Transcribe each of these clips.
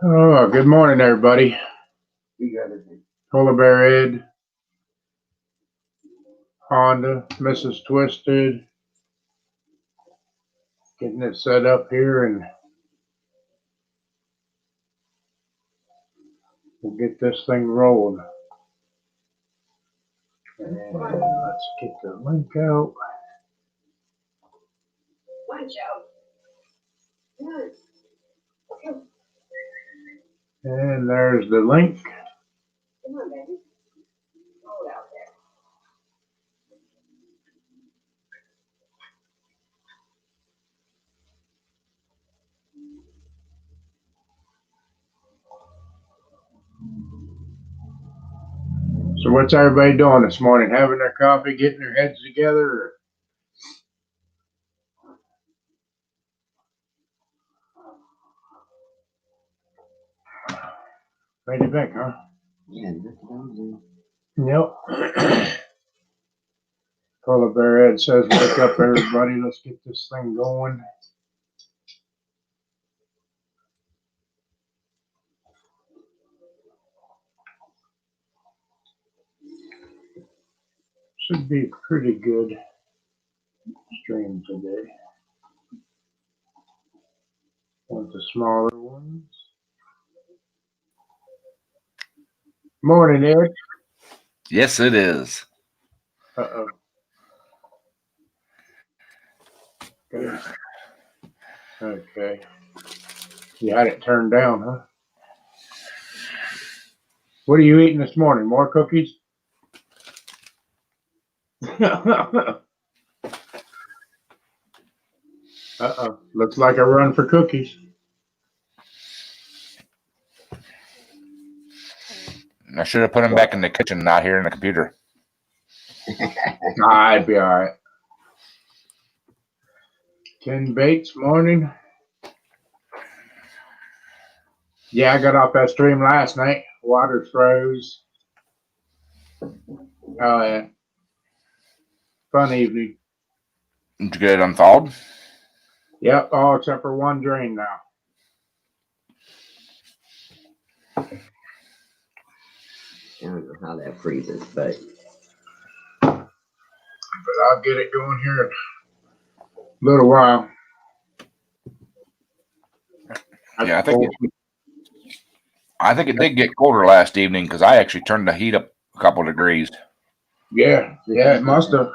Oh, good morning, everybody. You got it. Polar Bear Ed, Honda, Mrs. Twisted, getting it set up here, and we'll get this thing rolling. And let's get the link out. Watch out. And there's the link. Come on, baby. Hold out there. So what's everybody doing this morning? Having their coffee, getting their heads together? Or? Made it back, huh? Yeah, nothing. Yep. Polar Bear Ed says, wake up, everybody. Let's get this thing going. Should be pretty good stream today. Want the smaller ones. Morning, Eric. Yes, it is. Uh-oh. Okay. You had it turned down, huh? What are you eating this morning? More cookies? Uh-oh. Looks like a run for cookies. I should have put him back in the kitchen, not here in the computer. I'd be all right. Ken Bates, morning. Yeah, I got off that stream last night. Water froze. Oh, yeah. Fun evening. Did you get it unthawed? Yep, all except for one drain now. I don't know how that freezes, but I'll get it going here in a little while. Yeah, I think it did get colder last evening because I actually turned the heat up a couple degrees. Yeah, it must have.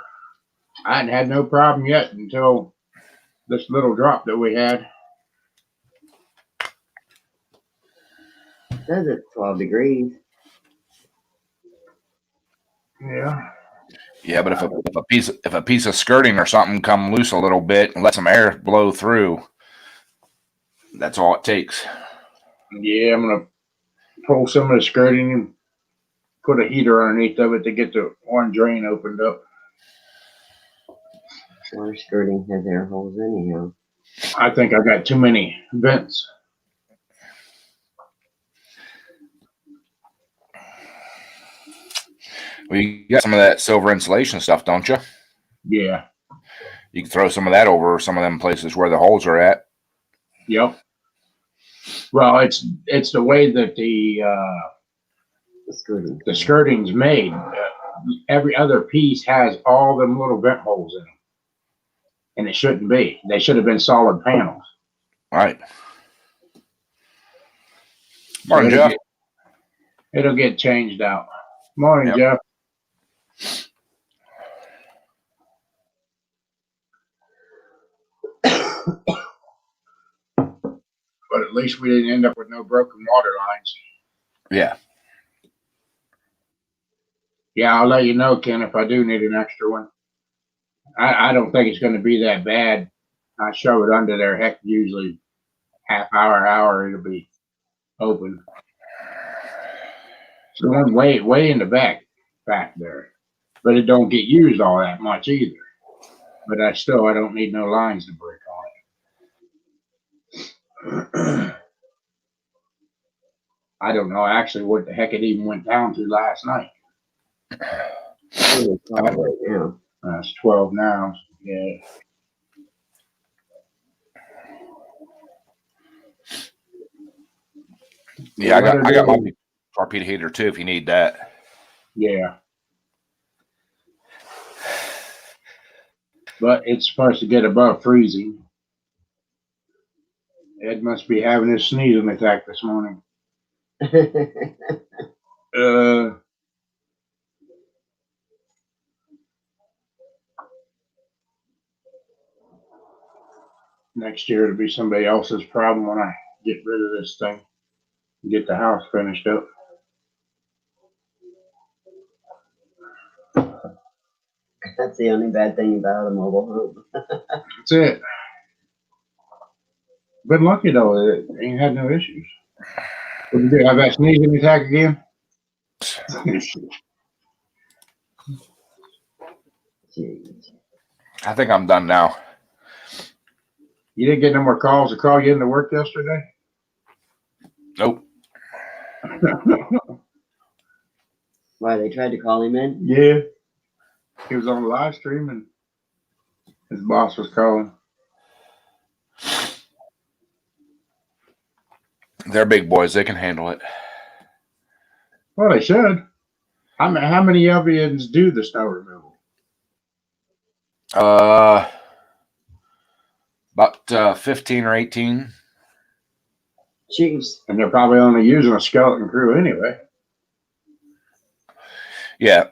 I hadn't had no problem yet until this little drop that we had. it says it's 12 degrees. Yeah. Yeah, but if a piece of skirting or something come loose a little bit and let some air blow through, that's all it takes. Yeah, I'm gonna pull some of the skirting and put a heater underneath of it to get the one drain opened up. Our skirting has air holes anyhow. I think I got too many vents. Well, you got some of that silver insulation stuff, don't you? Yeah. You can throw some of that over some of them places where the holes are at. Yep. Well, it's the way that the skirting's made. Every other piece has all them little vent holes in them, and it shouldn't be. They should have been solid panels. Right. Morning, Jeff. It'll get changed out. Morning, Yep. Jeff. But at least we didn't end up with no broken water lines. Yeah. Yeah, I'll let you know, Ken, if I do need an extra one. I don't think it's going to be that bad. I shove it under there. Heck, usually half hour, it'll be open. So one way in the back there, but it don't get used all that much either. But I don't need no lines to break on it. I don't know actually what the heck it even went down to last night. It's 12 now. Yeah. Yeah, Let her I got do my it. torpedo heater too if you need that. Yeah. But it's supposed to get above freezing. Ed must be having his sneezing attack this morning. Uh, Next year it'll be somebody else's problem when I get rid of this thing and get the house finished up. That's the only bad thing about a mobile home. That's it. Been lucky though, it ain't had no issues. What did you do? Have that sneezing attack again? Jeez. I think I'm done now. You didn't get no more calls to call you into work yesterday? Nope. Why, they tried to call him in? Yeah. He was on the live stream and his boss was calling. They're big boys. They can handle it. Well, they should. How many of you do the snow removal? About 15 or 18. Jeez. And they're probably only using a skeleton crew anyway. Yeah.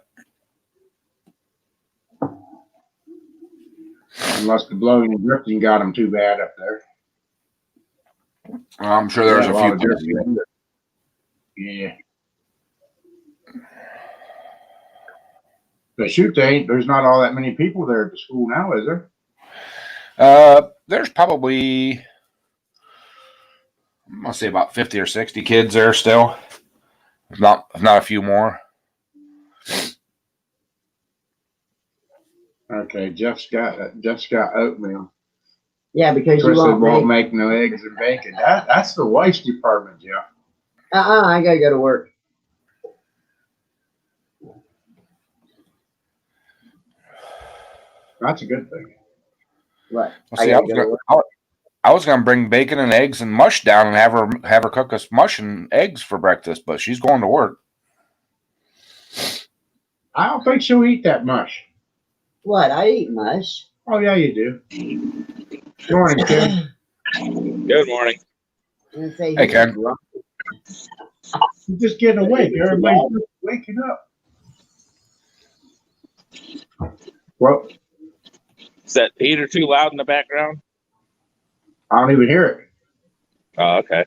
Unless the blowing and drifting got them too bad up there. I'm sure there's Yeah, a lot few of kids. drifting. Yeah. But shoot, there's not all that many people there at the school now, is there? There's probably, I'm gonna say about 50 or 60 kids there still. If not a few more. Okay, Jeff's got oatmeal. Yeah, because you Twisted won't make. make no eggs and bacon. That's the wife's department, Jeff. I gotta go to work. That's a good thing. What? Well, see, I was gonna bring bacon and eggs and mush down and have her cook us mush and eggs for breakfast, but she's going to work. I don't think she'll eat that much. What? I eat mush. Oh yeah, you do. Good morning, Ken. Good morning. Hey, Ken. You're just getting awake. Everybody's just waking up. Well, Is that heater too loud in the background? I don't even hear it. Oh, okay.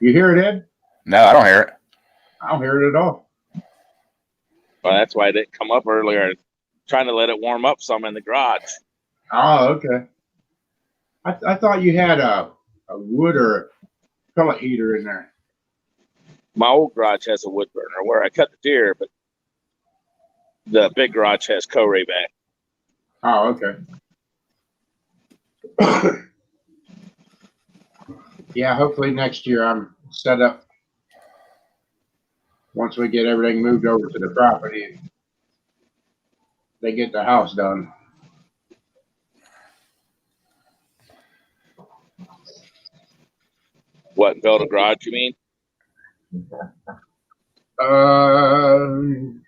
You hear it, Ed? No, I don't hear it. I don't hear it at all. Well, that's why I didn't come up earlier. I was trying to let it warm up some in the garage. Oh, okay. I thought you had a wood or a pellet heater in there. My old garage has a wood burner where I cut the deer, but the big garage has co-ray back. Oh, okay. Yeah, hopefully next year I'm set up. Once we get everything moved over to the property, they get the house done. What, build a garage, you mean? The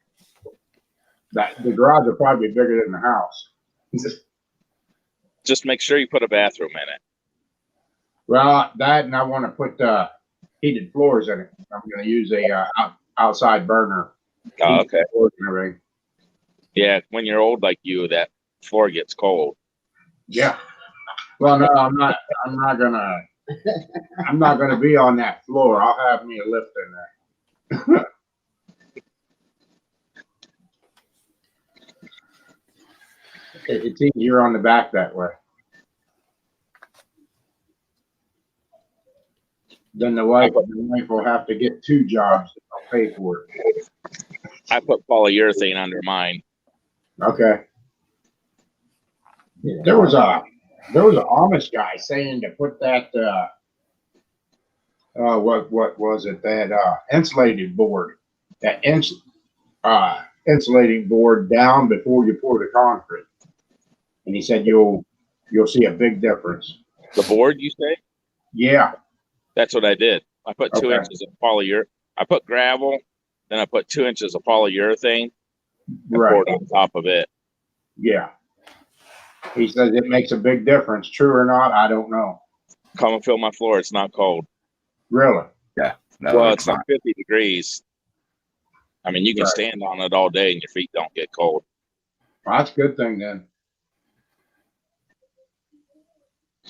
garage will probably be bigger than the house. Just make sure you put a bathroom in it. Well, that and I want to put heated floors in it. I'm going to use a outside burner. Oh, okay. Floors and everything. Yeah, when you're old like you, that floor gets cold. Yeah. Well, no, I'm not gonna be on that floor. I'll have me a lift in there. It's easier on the back that way. Then the wife will have to get 2 jobs to pay for it. I put polyurethane under mine. Okay. There was an Amish guy saying to put that what was it, that insulated board, that insulating board down before you pour the concrete, and he said you'll see a big difference. The board, you say? Yeah. That's what I did. I put 2 Okay. inches of polyurethane. I put gravel, then I put 2 inches of polyurethane and Right. poured on top of it. Yeah. He says it makes a big difference. True or not, I don't know. Come and fill my floor. It's not cold. Really? No, Well, it's it's like not. 50 degrees. I mean, you can Right. stand on it all day and your feet don't get cold. Well, that's a good thing then.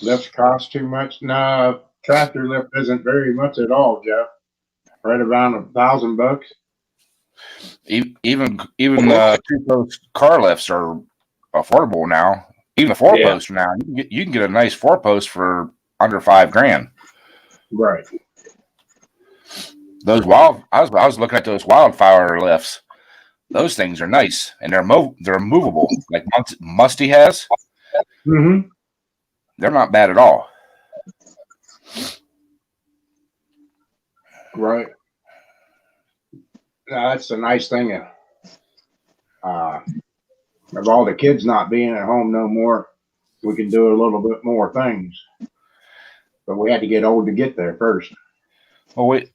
Lifts cost too much? No, tractor lift isn't very much at all, Jeff. Right around $1,000. Even two-post car lifts are affordable now. Even the four-post now, you can get a nice four-post for under $5,000. Right. Those I was looking at those wildfire lifts. Those things are nice, and they're movable. Like Musty has, Mm-hmm. they're not bad at all. Right. That's the nice thing of all the kids not being at home no more. We can do a little bit more things, but we had to get old to get there first. Well, wait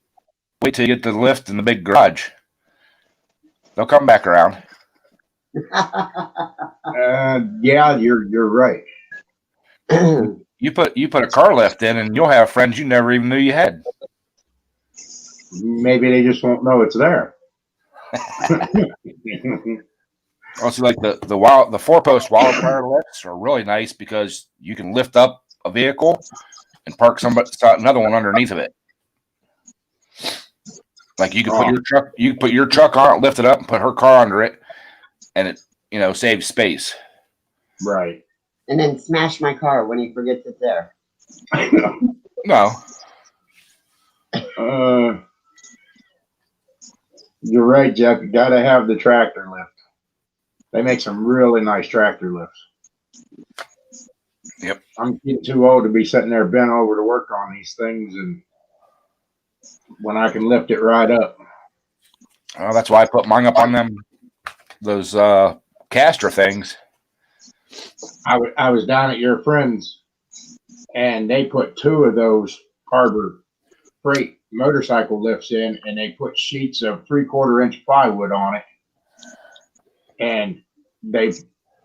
till you get the lift in the big garage. They'll come back around. Yeah, you're right. You put a car lift in, and you'll have friends you never even knew you had. Maybe they just won't know it's there. Also, like the four-post wildfire lifts are really nice because you can lift up a vehicle and park another one underneath of it. Like you can put your truck on it, lift it up, and put her car under it, and it saves space. Right. And then smash my car when he forgets it's there. No, you're right, Jeff. You got to have the tractor lift. They make some really nice tractor lifts. Yep. I'm getting too old to be sitting there bent over to work on these things, and when I can lift it right up. well, that's why I put mine up on those caster things. I was down at your friend's, and they put 2 of those Harbor Freight motorcycle lifts in, and they put sheets of 3/4 inch plywood on it, and they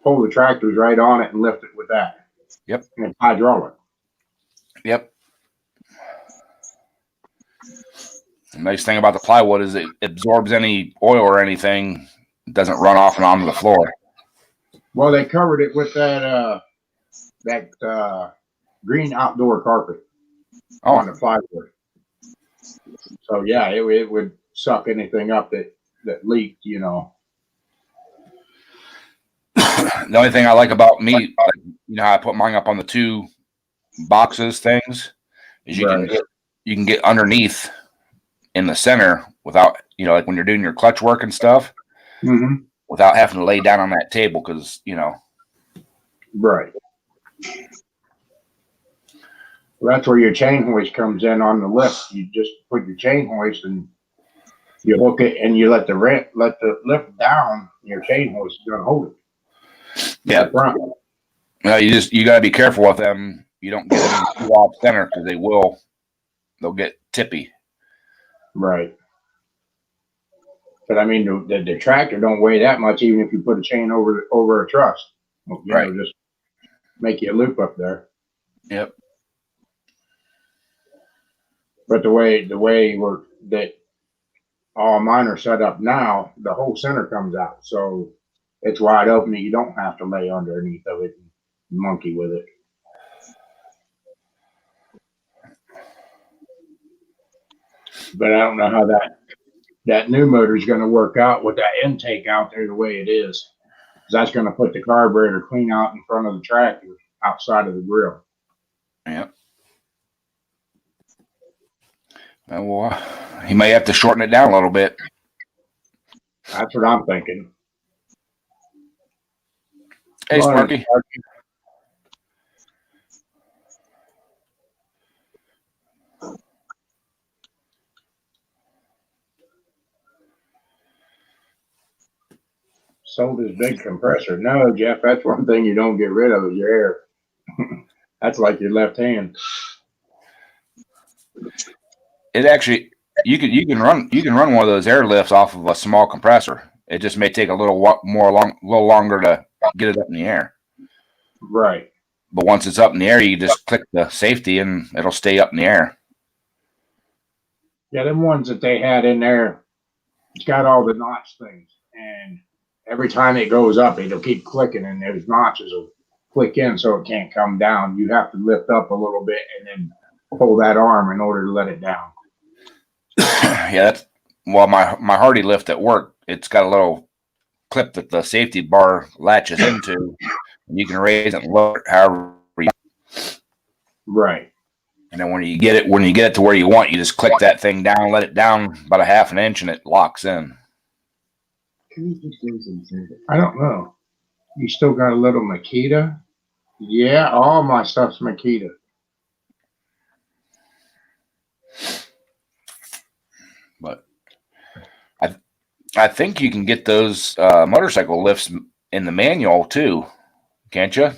pull the tractors right on it and lift it with that. Yep. And it's hydraulic. Yep. The nice thing about the plywood is it absorbs any oil or anything. It doesn't run off and onto the floor. Well, they covered it with that green outdoor carpet on the plywood. So yeah, it would suck anything up that leaked, The only thing I like about me, how I put mine up on the 2 boxes things, is you can get underneath in the center without, like when you're doing your clutch work and stuff, without having to lay down on that table because, Right. Well, that's where your chain hoist comes in on the lift. You just put your chain hoist and you hook it, and you let the lift down. Your chain hoist is gonna hold it. Yeah. Front. Well, you got to be careful with them. You don't get them too off center because they'll get tippy. Right. But I mean, the tractor don't weigh that much, even if you put a chain over a truss. Just make you a loop up there. Yep. But the way that all mine are set up now, the whole center comes out, so it's wide open. You don't have to lay underneath of it and monkey with it. But I don't know how that new motor is going to work out with that intake out there the way it is. That's going to put the carburetor clean out in front of the tractor outside of the grill. Yep. Well, he may have to shorten it down a little bit. That's what I'm thinking. Hey, Sparky. Sold his big compressor. No, Jeff, that's one thing you don't get rid of is your air. That's like your left hand. It actually you can run one of those airlifts off of a small compressor. It just may take a little longer to get it up in the air. Right. But once it's up in the air, you just click the safety and it'll stay up in the air. Yeah, them ones that they had in there, it's got all the notch things, and every time it goes up, it'll keep clicking, and those notches will click in so it can't come down. You have to lift up a little bit and then pull that arm in order to let it down. Yeah, that's my Hardy lift at work. It's got a little clip that the safety bar latches into, and you can raise it and lower it however you. Right. And then when you get it to where you want, you just click that thing down, let it down about a half an inch, and it locks in. I don't know. You still got a little Makita? Yeah, all my stuff's Makita. But I think you can get those motorcycle lifts in the manual too, can't you?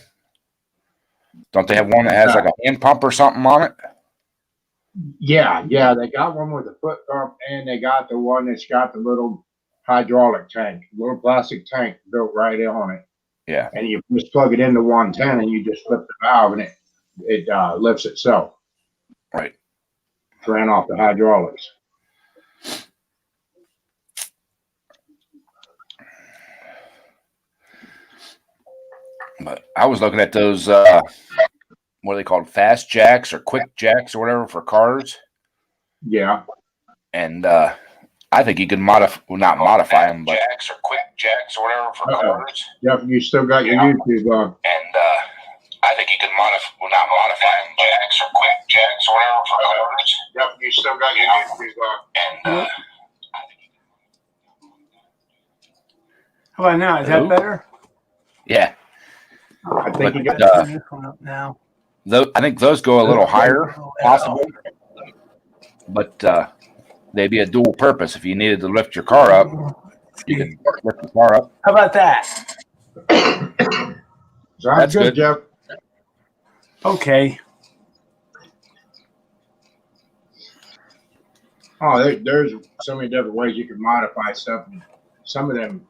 Don't they have one that has like a hand pump or something on it? Yeah, they got one with a foot pump, and they got the one that's got the little hydraulic tank, little plastic tank built right on it. Yeah. And you just plug it into 110, and you just flip the valve, and it lifts itself. Right. Ran off the hydraulics. But I was looking at those, what are they called? Fast jacks or quick jacks or whatever for cars. Yeah. And I think you can not modify them, but jacks or quick jacks or whatever for cars. Yep, you still got your YouTube on. And I think you can not modify them, jacks or quick jacks or whatever for cars. Yep, you still got your YouTube on. And How about now? Is that better? Yeah. I think you got this one up now. I think those go a little higher, possibly. But they'd be a dual purpose. If you needed to lift your car up, you could lift the car up. How about that? Sounds That's good, Jeff. Okay. Oh, there's so many different ways you can modify stuff. Some of them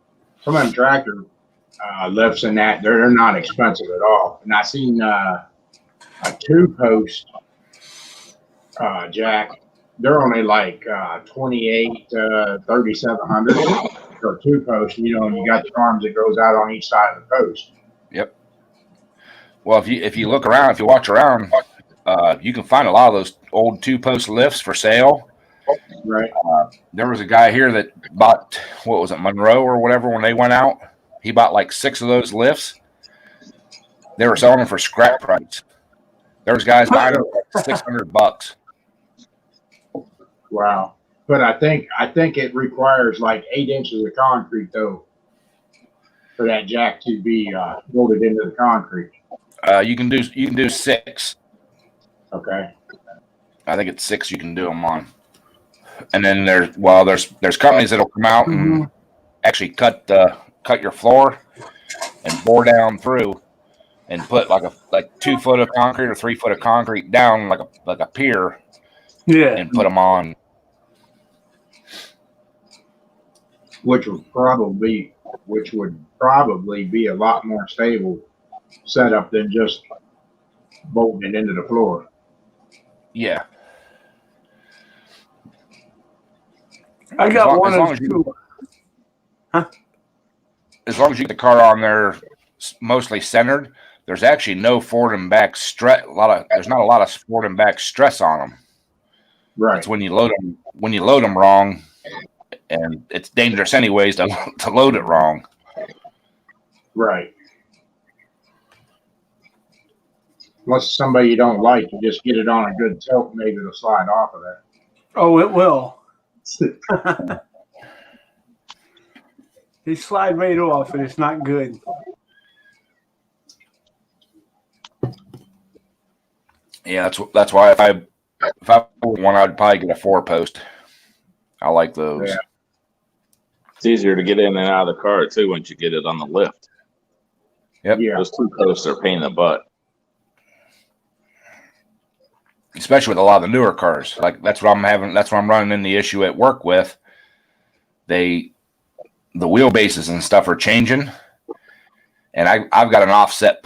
tractor lifts and that they're not expensive at all. And I seen a 2-post jack. They're only like 28 to 3,700 for a 2-post. You know, and you got the arms that goes out on each side of the post. Yep. Well, if you look around, if you watch around, you can find a lot of those old 2-post lifts for sale. Right. There was a guy here that bought, what was it, Monroe or whatever, when they went out. He bought like 6 of those lifts. They were selling them for scrap price. There was guys buying them for like $600. Wow. But I think it requires like 8 inches of concrete though for that jack to be molded into the concrete. You can do 6. Okay. I think it's 6 you can do them on. And then there's companies that'll come out and actually cut your floor and bore down through and put like 2 foot of concrete or 3 foot of concrete down like a pier. Yeah. And put them on. Which would probably be a lot more stable setup than just bolting it into the floor. Yeah. I got one of two. Huh? As long as you get the car on there mostly centered, there's actually no forward and back stress. There's not a lot of forward and back stress on them. Right. It's when you load them wrong, and it's dangerous anyways to load it wrong. Right. Unless it's somebody you don't like, you just get it on a good tilt, maybe it'll slide off of that. Oh, it will. They slide right off, and it's not good. Yeah, that's why if I want one, I'd probably get a 4-post. I like those. Yeah. It's easier to get in and out of the car too once you get it on the lift. Yep. Yeah. Those 2 posts are a pain in the butt. especially with a lot of the newer cars. Like that's what I'm running in the issue at work with. The wheelbases and stuff are changing, and I've got an offset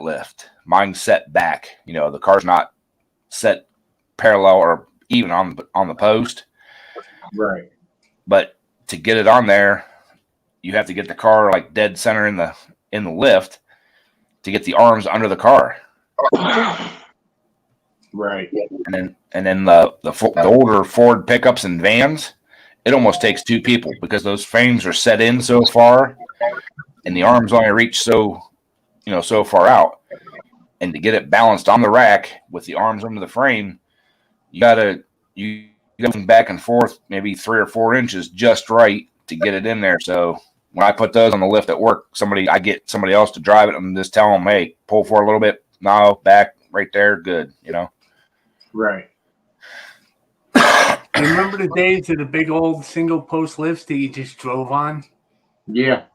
lift. Mine's set back. You know, the car's not set parallel or even on the post. Right. But to get it on there, you have to get the car like dead center in the lift to get the arms under the car. Right. And then the older Ford pickups and vans, it almost takes two people because those frames are set in so far, and the arms only reach so far out. And to get it balanced on the rack with the arms under the frame, you gotta back and forth maybe 3 or 4 inches just right to get it in there. So when I put those on the lift at work, I get somebody else to drive it and just tell them, hey, pull for a little bit. No, back right there. Good. You know? Right. You remember the days of the big old single post lifts that you just drove on? Yeah.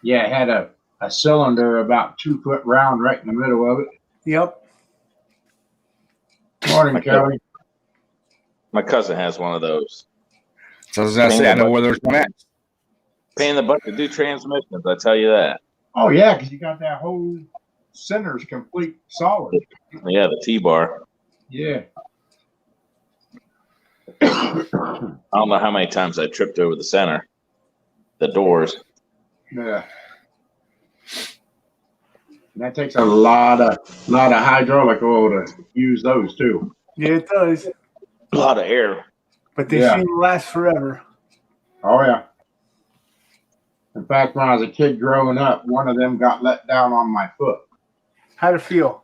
Yeah, it had a cylinder about 2 foot round right in the middle of it. Yep. Morning, Kelly. My cousin has one of those. So I was gonna say, I know where there's one at. Paying the buck to do transmissions, I tell you that. Oh yeah, because you got that whole center's complete solid. Yeah, the T-bar. Yeah. I don't know how many times I tripped over the center, the doors. Yeah. And that takes a lot of hydraulic oil to use those too. Yeah, it does. A lot of air. But they seem to last forever. Oh yeah. In fact, when I was a kid growing up, one of them got let down on my foot. How'd it feel?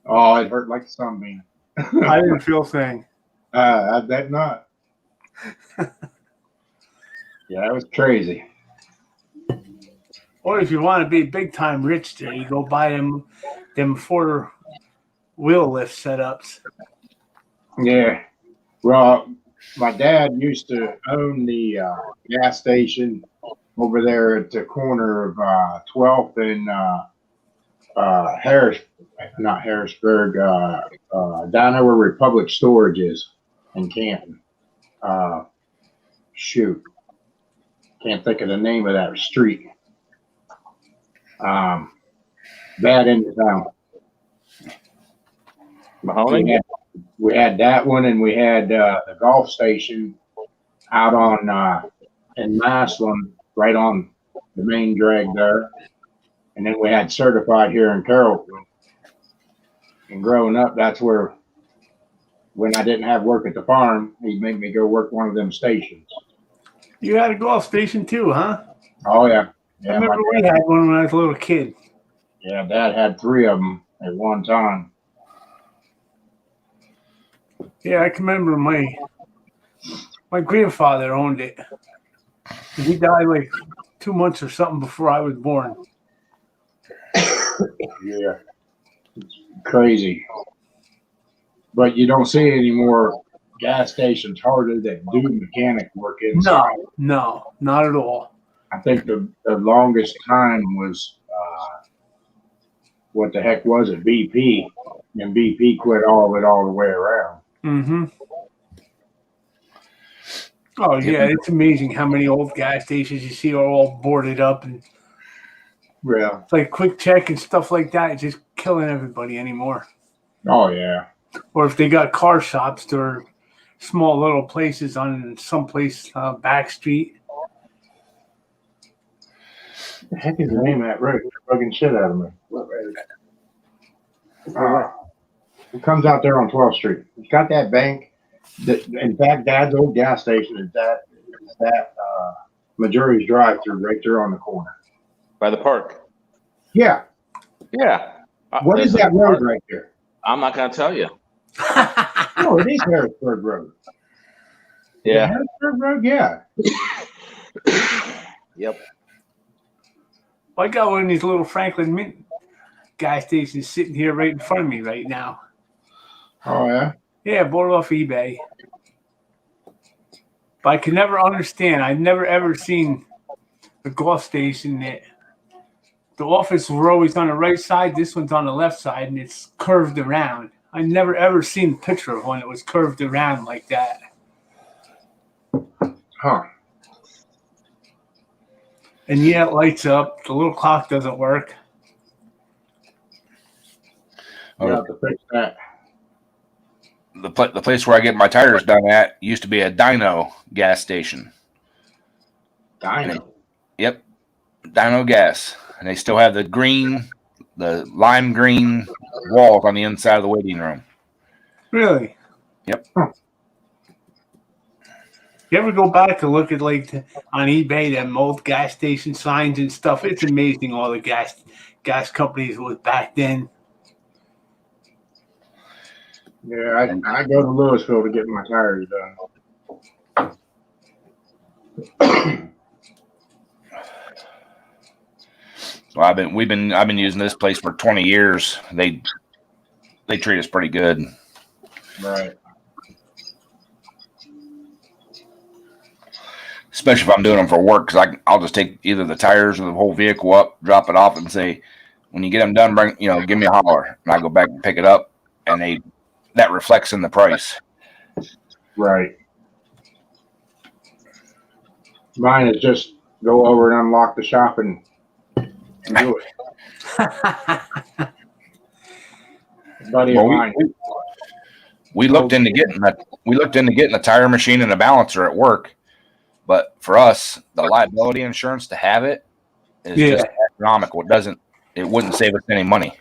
Oh, it hurt like a sunbeam. I didn't feel a thing. I bet not. Yeah, it was crazy. Or if you want to be big time rich there, you go buy them 4-wheel lift setups. Yeah. Well, my dad used to own the gas station over there at the corner of 12th and not Harrisburg, down there where Republic Storage is in Canton. Shoot. Can't think of the name of that street. Bad end of town. Mahoney? We had that one, and we had the golf station out on in Maslin, right on the main drag there. And then we had Certified here in Carrollton. And growing up, that's where, when I didn't have work at the farm, he'd make me go work one of them stations. You had a golf station too, huh? Oh, yeah. I remember we had one when I was a little kid. Yeah, Dad had 3 of them at one time. Yeah, I can remember my grandfather owned it. He died like 2 months or something before I was born. Yeah. It's crazy. But you don't see any more gas stations hardly that do mechanic work inside. No, not at all. I think the longest time was, what the heck was it, BP? And BP quit all of it all the way around. Mm-hmm. Oh, yeah, it's amazing how many old gas stations you see are all boarded up. And Yeah. it's like Quick Check and stuff like that. It's just killing everybody anymore. Oh, yeah. Or if they got car shops, they're small little places on someplace back street. What the heck is the name of that road? It's bugging shit out of me. What road? It comes out there on 12th Street. It's got that bank. In fact, Dad's old gas station is that Majority's drive-through right there on the corner. By the park. Yeah. Yeah. What is that road right there? I'm not going to tell you. Oh, it is Harrisburg Road. Yeah. Harrisburg Road, yeah. Yep. I got one of these little Franklin Mint gas stations sitting here right in front of me right now. Oh, yeah? Yeah, bought it off eBay. But I could never understand. I've never ever seen a golf station that the office were always on the right side. This one's on the left side, and it's curved around. I never ever seen a picture of one that was curved around like that. Huh. And yeah, it lights up. The little clock doesn't work. You have to fix that. The place where I get my tires done at used to be a Dino gas station. Dino. Yep, Dino gas, and they still have the lime green walls on the inside of the waiting room. Really? Yep. Huh. You ever go back and look at like on eBay them old gas station signs and stuff? It's amazing all the gas companies was back then. Yeah, I go to Louisville to get my tires done. Well, I've been using this place for 20 years. They treat us pretty good. Right. Especially if I'm doing them for work, because I'll just take either the tires or the whole vehicle up, drop it off, and say, when you get them done, give me a holler, and I go back and pick it up, and that reflects in the price. Right. Mine is just go over and unlock the shop and do it. Buddy of mine. We looked into getting a tire machine and a balancer at work, but for us, the liability insurance to have it is just astronomical. It wouldn't save us any money.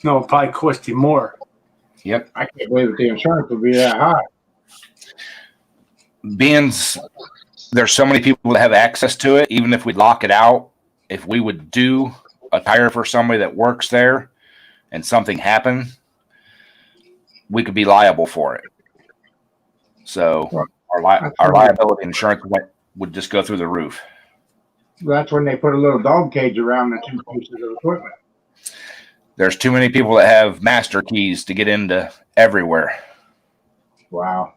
No, it probably cost you more. Yep. I can't believe that the insurance would be that high. There's so many people that have access to it, even if we lock it out, if we would do a tire for somebody that works there and something happened, we could be liable for it. So our liability insurance would just go through the roof. That's when they put a little dog cage around the two pieces of equipment. There's too many people that have master keys to get into everywhere. Wow.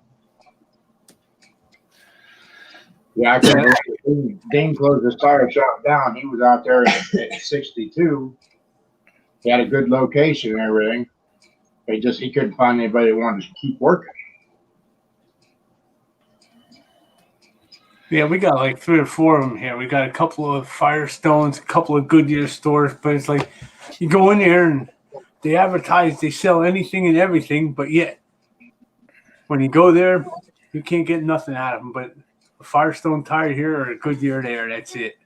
Yeah, I can remember Dean closed his tire shop down. He was out there at 62. He had a good location and everything. He couldn't find anybody that wanted to keep working. Yeah, we got like 3 or 4 of them here. We got a couple of Firestones, a couple of Goodyear stores, but it's like you go in there and they advertise they sell anything and everything, but yet when you go there, you can't get nothing out of them. But a Firestone tire here or a Goodyear there, that's it.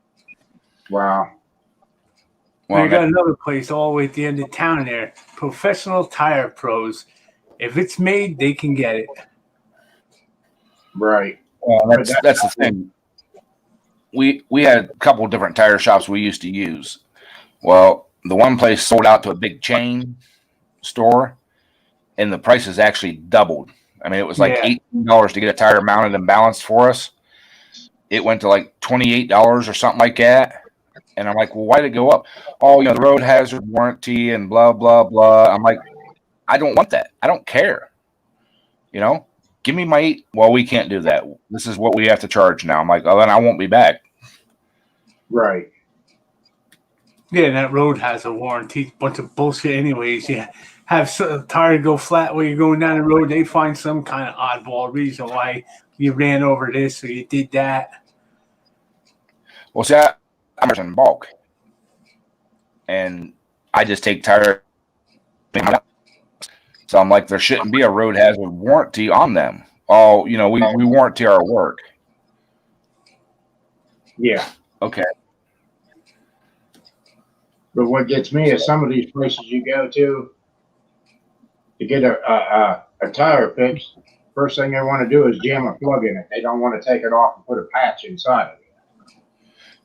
Wow. Well, I got another place all the way at the end of town there, Professional Tire Pros. If it's made, they can get it. Right. Well, that's the thing. We had a couple of different tire shops we used to use. Well, the one place sold out to a big chain store, and the prices actually doubled. I mean, it was like $18 to get a tire mounted and balanced for us. It went to like $28 or something like that. And I'm like, well, why did it go up? Oh, the road hazard warranty and blah, blah, blah. I'm like, I don't want that. I don't care. Give me my well, we can't do that. This is what we have to charge now. I'm like, oh, then I won't be back. Right. Yeah, that road has a warranty. Bunch of bullshit anyways. You have a tire go flat while you're going down the road. They find some kind of oddball reason why you ran over this or you did that. Well, see, I'm in bulk. And I just take tire. So I'm like, there shouldn't be a road hazard warranty on them. Oh, we warranty our work. Yeah. Okay. But what gets me is some of these places you go to get a tire fixed, first thing they want to do is jam a plug in it. They don't want to take it off and put a patch inside of it.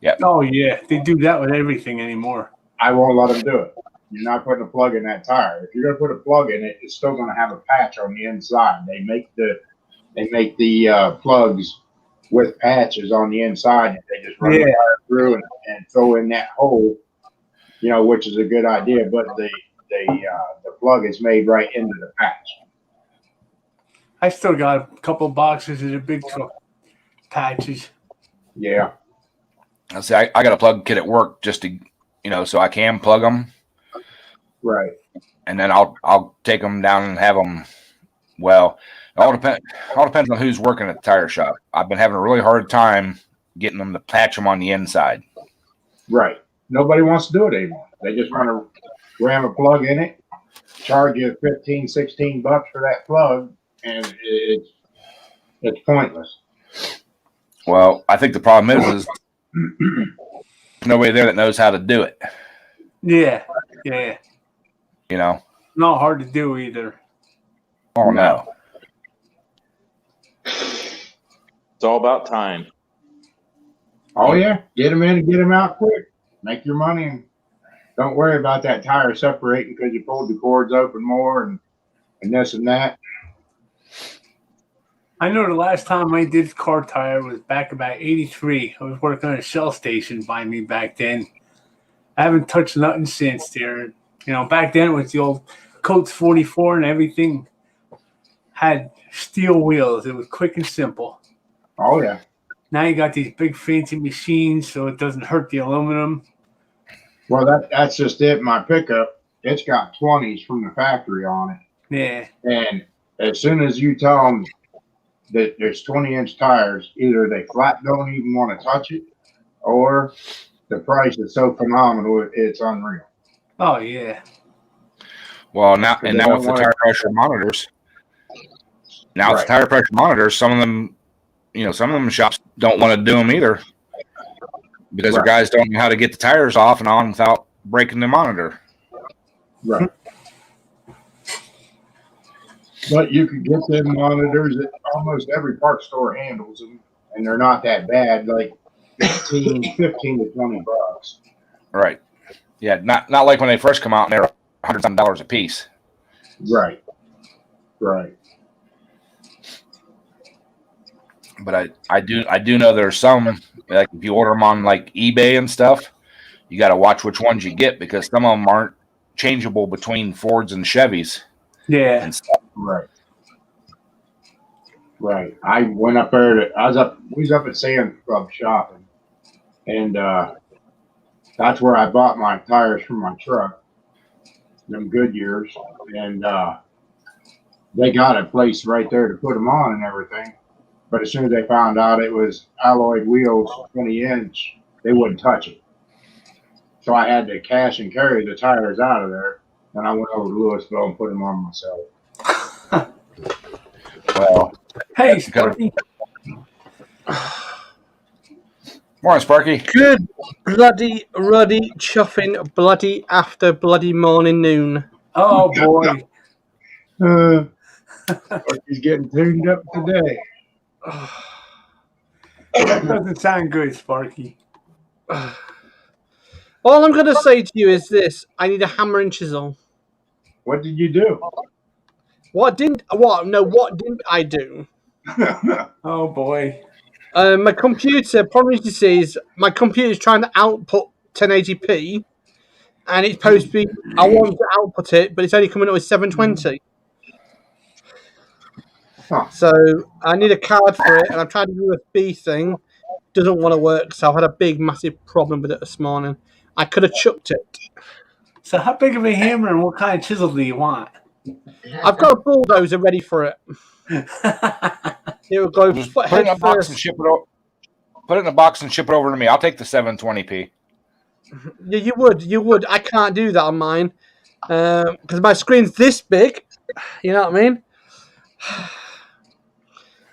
Yeah. Oh, yeah. They do that with everything anymore. I won't let them do it. You're not putting a plug in that tire. If you're going to put a plug in it, it's still going to have a patch on the inside. They make the plugs with patches on the inside. They just run the tire through and throw in that hole, which is a good idea. But the plug is made right into the patch. I still got a couple boxes of the big truck patches. Yeah. I say I got a plug kit at work just to so I can plug them, Right. and then I'll take them down and have them. Well, it all depends on who's working at the tire shop. I've been having a really hard time getting them to patch them on the inside. Right. Nobody wants to do it anymore. They just want to ram a plug in it, charge you $15-16 for that plug, and it's pointless. Well, I think the problem is there's nobody there that knows how to do it. Yeah. Not hard to do either. Oh no. It's all about time. Oh yeah, get them in and get them out quick. Make your money, and don't worry about that tire separating because you pulled the cords open more and this and that. I know the last time I did car tire was back about 83. I was working on a Shell station by me back then. I haven't touched nothing since there. Back then it was the old Coates 44 and everything had steel wheels. It was quick and simple. Oh yeah. Now you got these big fancy machines so it doesn't hurt the aluminum. Well, that's just it. My pickup, it's got 20s from the factory on it. Yeah. And as soon as you tell them that there's 20-inch tires, either they flat don't even want to touch it, or the price is so phenomenal, it's unreal. Oh, yeah. Well, now with the tire pressure monitors, with the tire pressure monitors, some of them shops don't want to do them either because the guys don't know how to get the tires off and on without breaking the monitor. Right. But you can get them monitors that almost every parts store handles them, and they're not that bad, like $15 to $20. Right. Yeah, not like when they first come out and they're $100 a piece. Right. But I do know there's some, like if you order them on like eBay and stuff, you got to watch which ones you get because some of them aren't changeable between Fords and Chevys. Yeah. And stuff. Right. I went up there we was up at Sam's Club shopping, and that's where I bought my tires for my truck, them Goodyears, and they got a place right there to put them on and everything. But as soon as they found out it was alloyed wheels, 20-inch, they wouldn't touch it. So I had to cash and carry the tires out of there, and I went over to Louisville and put them on myself. Well, hey, Sparky. Morning, Sparky. Good bloody ruddy chuffing bloody after bloody morning noon. Oh boy. He's getting tuned up today. That doesn't sound good, Sparky. All I'm going to say to you is this. I need a hammer and chisel. What did you do? What didn't I do? Oh boy. My computer, problem is my computer is trying to output 1080p, and it's supposed to be, I want to output it, but it's only coming up with 720. So I need a card for it, and I've tried the USB thing. Doesn't want to work, so I've had a big, massive problem with it this morning. I could have chucked it. So how big of a hammer and what kind of chisel do you want? I've got a bulldozer ready for it. Here we go. Just put it in a box and ship it over. Put it in a box and ship it over to me. I'll take the 720p. Yeah, you would. I can't do that on mine because my screen's this big. You know what I mean?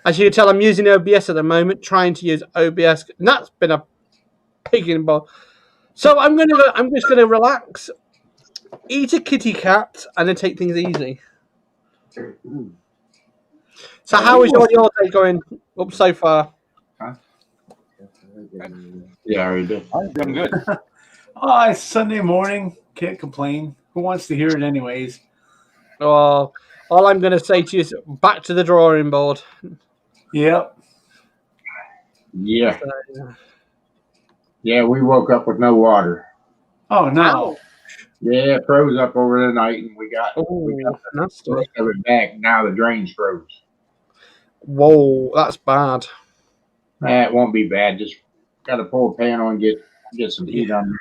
As you can tell, I'm using OBS at the moment, trying to use OBS, and that's been a pig in the ball. So I'm just gonna relax, eat a kitty cat, and then take things easy. So how is your day going up so far? Yeah, you did. I'm doing good. Oh, it's Sunday morning. Can't complain. Who wants to hear it anyways? Oh, all I'm going to say to you is back to the drawing board. Yep. Yeah. Yeah, we woke up with no water. Oh, no. Yeah, it froze up over the night, and we got Oh, that's the rest of it back. Now the drains froze. Whoa, that's bad. It won't be bad. Just got to pull a panel and get some heat on there.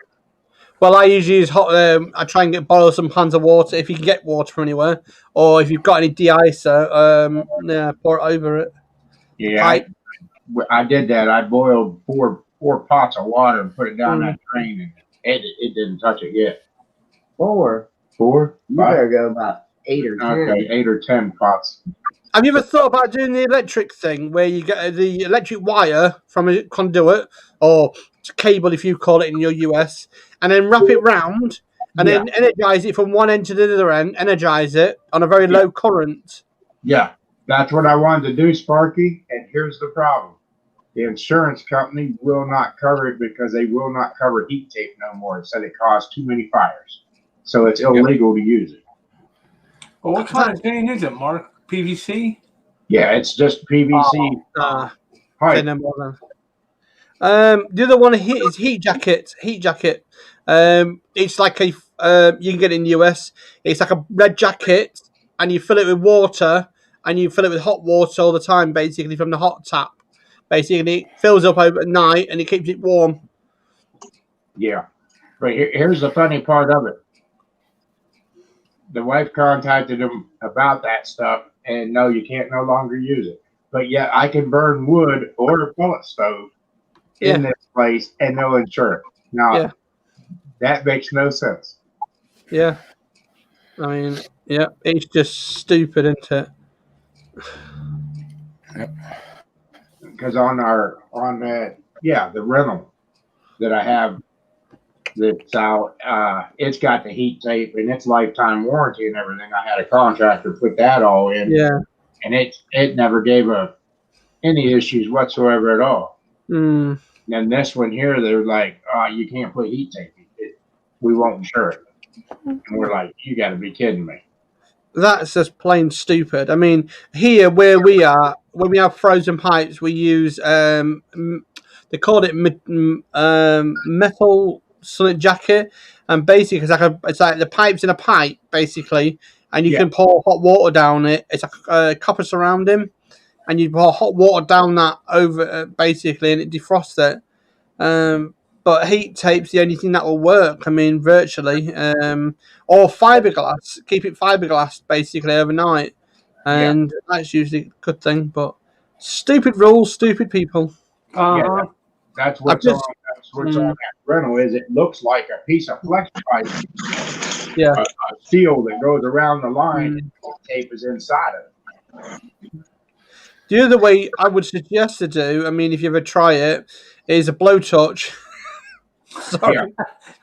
Well, I usually use hot. I try and boil some pans of water if you can get water from anywhere, or if you've got any de-icer, pour it over it. Yeah, I did that. I boiled four pots of water and put it down Mm. that drain, and it didn't touch it yet. 4. Four, You five? better go about 8 or 10. Okay, 8 or 10 pots. Have you ever thought about doing the electric thing where you get the electric wire from a conduit or cable, if you call it in your US, and then wrap it round and Yeah. then energize it from one end to the other end, energize it on a very low current? Yeah, that's what I wanted to do, Sparky. And here's the problem: the insurance company will not cover it because they will not cover heat tape no more. It said it caused too many fires, so it's illegal to use it. Well, what kind of thing is it, Mark? PVC? Yeah, it's just PVC Say pipe. no more then. The other one is heat jacket. Heat jacket. It's like a you can get it in the US. It's like a red jacket, and you fill it with water, and you fill it with hot water all the time, basically from the hot tap. Basically, it fills up over at night and it keeps it warm. Yeah, but here's the funny part of it. The wife contacted him about that stuff, and no, you can't no longer use it. But yet I can burn wood or a pellet stove in this place, and they'll insure it. Now, that makes no sense. Yeah. I mean, yeah, it's just stupid, isn't it? Because on the rental that I have that's out, it's got the heat tape and it's lifetime warranty and everything. I had a contractor put that all in. Yeah. And it never gave any issues whatsoever at all. Mm. And then this one here, they're like, you can't put heat tape. We won't insure it. And we're like, you got to be kidding me. That's just plain stupid. I mean, here where we are, when we have frozen pipes, we use they call it metal solid jacket, and basically it's like the pipes in a pipe basically, and you can pour hot water down it. It's a copper surrounding, and you pour hot water down that over basically, and it defrosts it. But heat tape's the only thing that will work. I mean, virtually, or fiberglass. Keep it fiberglass basically overnight, and that's usually a good thing. But stupid rules, stupid people. Yeah, that's what's on that rental. Is it looks like a piece of flex pipe, a steel that goes around the line, and the tape is inside of it. The other way I would suggest to do, I mean, if you ever try it, is a blowtorch. Sorry. Yeah.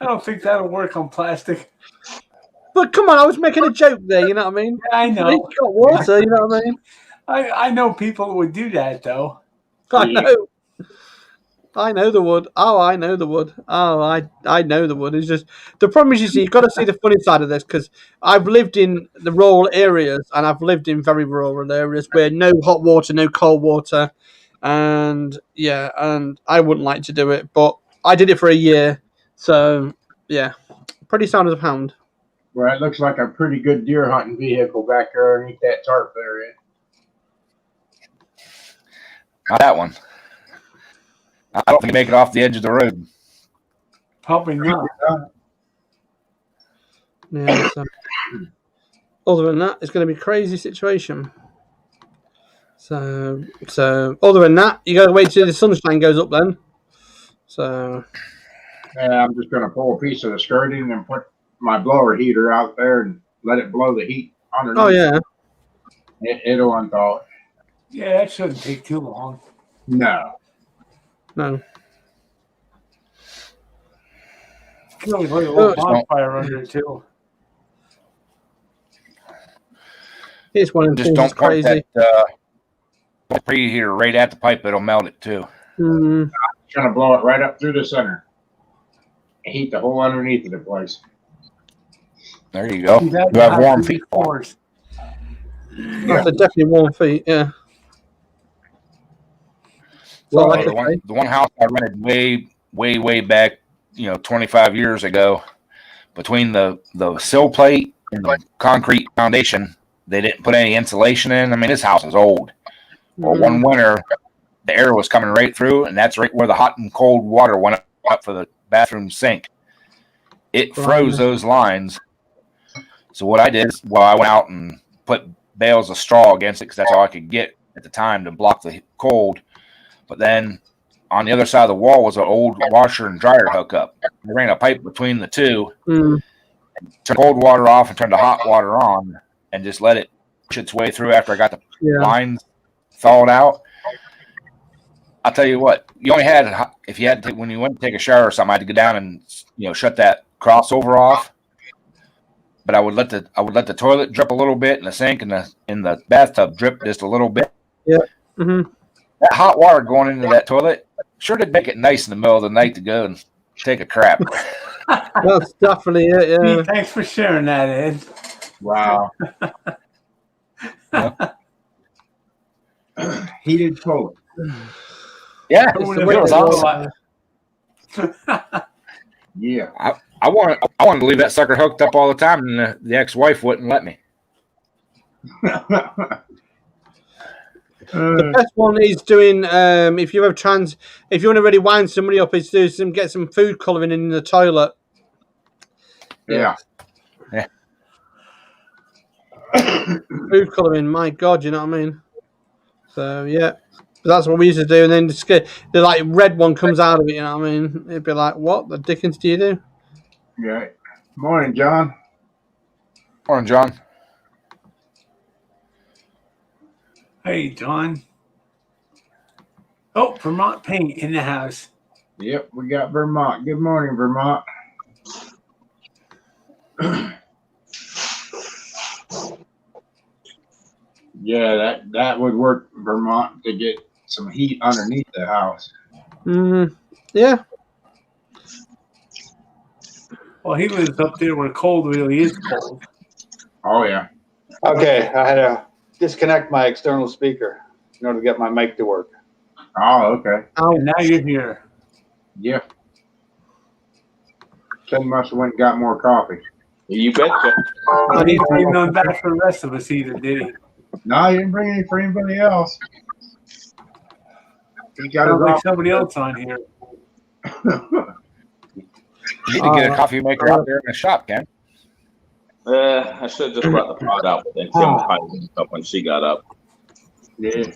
I don't think that'll work on plastic. But come on, I was making a joke there, you know what I mean? Yeah, I know. It's got water, you know what I mean? I know people who would do that, though. I know. I know the wood. Oh, I know the wood. Oh, I know the wood. It's just the problem is, you see, you've got to see the funny side of this, because I've lived in the rural areas and I've lived in very rural areas where no hot water, no cold water, and and I wouldn't like to do it, but I did it for a year, so yeah, pretty sound as a pound. Well, it looks like a pretty good deer hunting vehicle back there underneath that tarp there. Not that one. I don't think you make it off the edge of the road. Probably not. Yeah. So, other than that, it's going to be a crazy situation. So other than that, you got to wait till the sunshine goes up then. So. Yeah, I'm just going to pull a piece of the skirting and put my blower heater out there and let it blow the heat underneath. Oh yeah. It'll unthaw it. Yeah, that shouldn't take too long. No. No. You can always light a little bonfire under it too. It's one of the Just things that's don't point crazy. that preheater right at the pipe; it'll melt it too. Mm. I'm trying to blow it right up through the center. Heat the whole underneath of the place. There you go. You have warm feet. That's definitely warm feet. Yeah. So the one house I rented way back, 25 years ago, between the sill plate and the concrete foundation, they didn't put any insulation in. I mean, this house is old. Well, one winter, the air was coming right through, and that's right where the hot and cold water went up for the bathroom sink. it froze those lines. So what I did is, I went out and put bales of straw against it because that's all I could get at the time to block the cold. But then on the other side of the wall was an old washer and dryer hookup. I ran a pipe between the two, turned cold water off and turned the hot water on, and just let it push its way through after I got the lines thawed out. I'll tell you what, you only had, if you had to, when you went to take a shower or something, I had to go down and shut that crossover off. But I would let the toilet drip a little bit, and the sink and the bathtub drip just a little bit. Yeah. Mm-hmm. That hot water going into that toilet sure did make it nice in the middle of the night to go and take a crap. That's definitely it. Yeah. Pete, thanks for sharing that, Ed. Wow. Heated toilet. Yeah, It it would have was been awesome. Yeah. I wanted to leave that sucker hooked up all the time, and the ex-wife wouldn't let me. The best one is doing if you have a chance, if you want to really wind somebody up, is get some food colouring in the toilet. Yeah. Food colouring, my God, you know what I mean? So yeah, that's what we used to do, and then the like red one comes out of it, you know what I mean? It'd be like, what the dickens do you do? Yeah. Morning, John. Morning, John. Hey, John. Oh, Vermont Paint in the house. Yep, we got Vermont. Good morning, Vermont. Yeah, that would work, Vermont, to get some heat underneath the house. Yeah. Well, he lives up there where cold really is cold. Oh yeah. Okay, I had to disconnect my external speaker in order to get my mic to work. Oh, okay. And now you're here. Yeah. Ken must have went and got more coffee. You betcha. He didn't bring none back for the rest of us either, did he? No, he didn't bring any for anybody else. He got Sounds his like off. somebody else on here. You need to get a coffee maker out there in the shop, Ken. I should have just brought the pot out, but then Kim was hiding up when she got up. Yeah.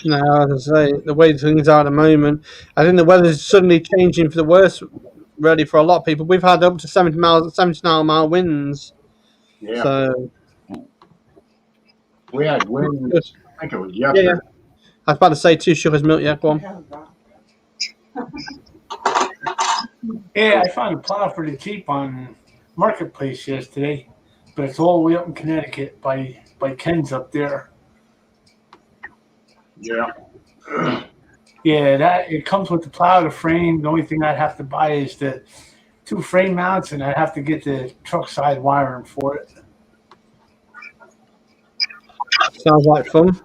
No, as I say, the way things are at the moment, I think the weather's suddenly changing for the worse, really, for a lot of people. We've had up to 70 mile winds. Yeah. So We had winds. I think it was yesterday. yeah. I was about to say 2 sugars milk. Yeah, go on. Yeah, I found a plow pretty cheap on Marketplace yesterday, but it's all the way up in Connecticut by Ken's up there. Yeah. Yeah, that it comes with the plow, the frame. The only thing I'd have to buy is the 2 frame mounts, and I'd have to get the truck side wiring for it. Sounds like fun.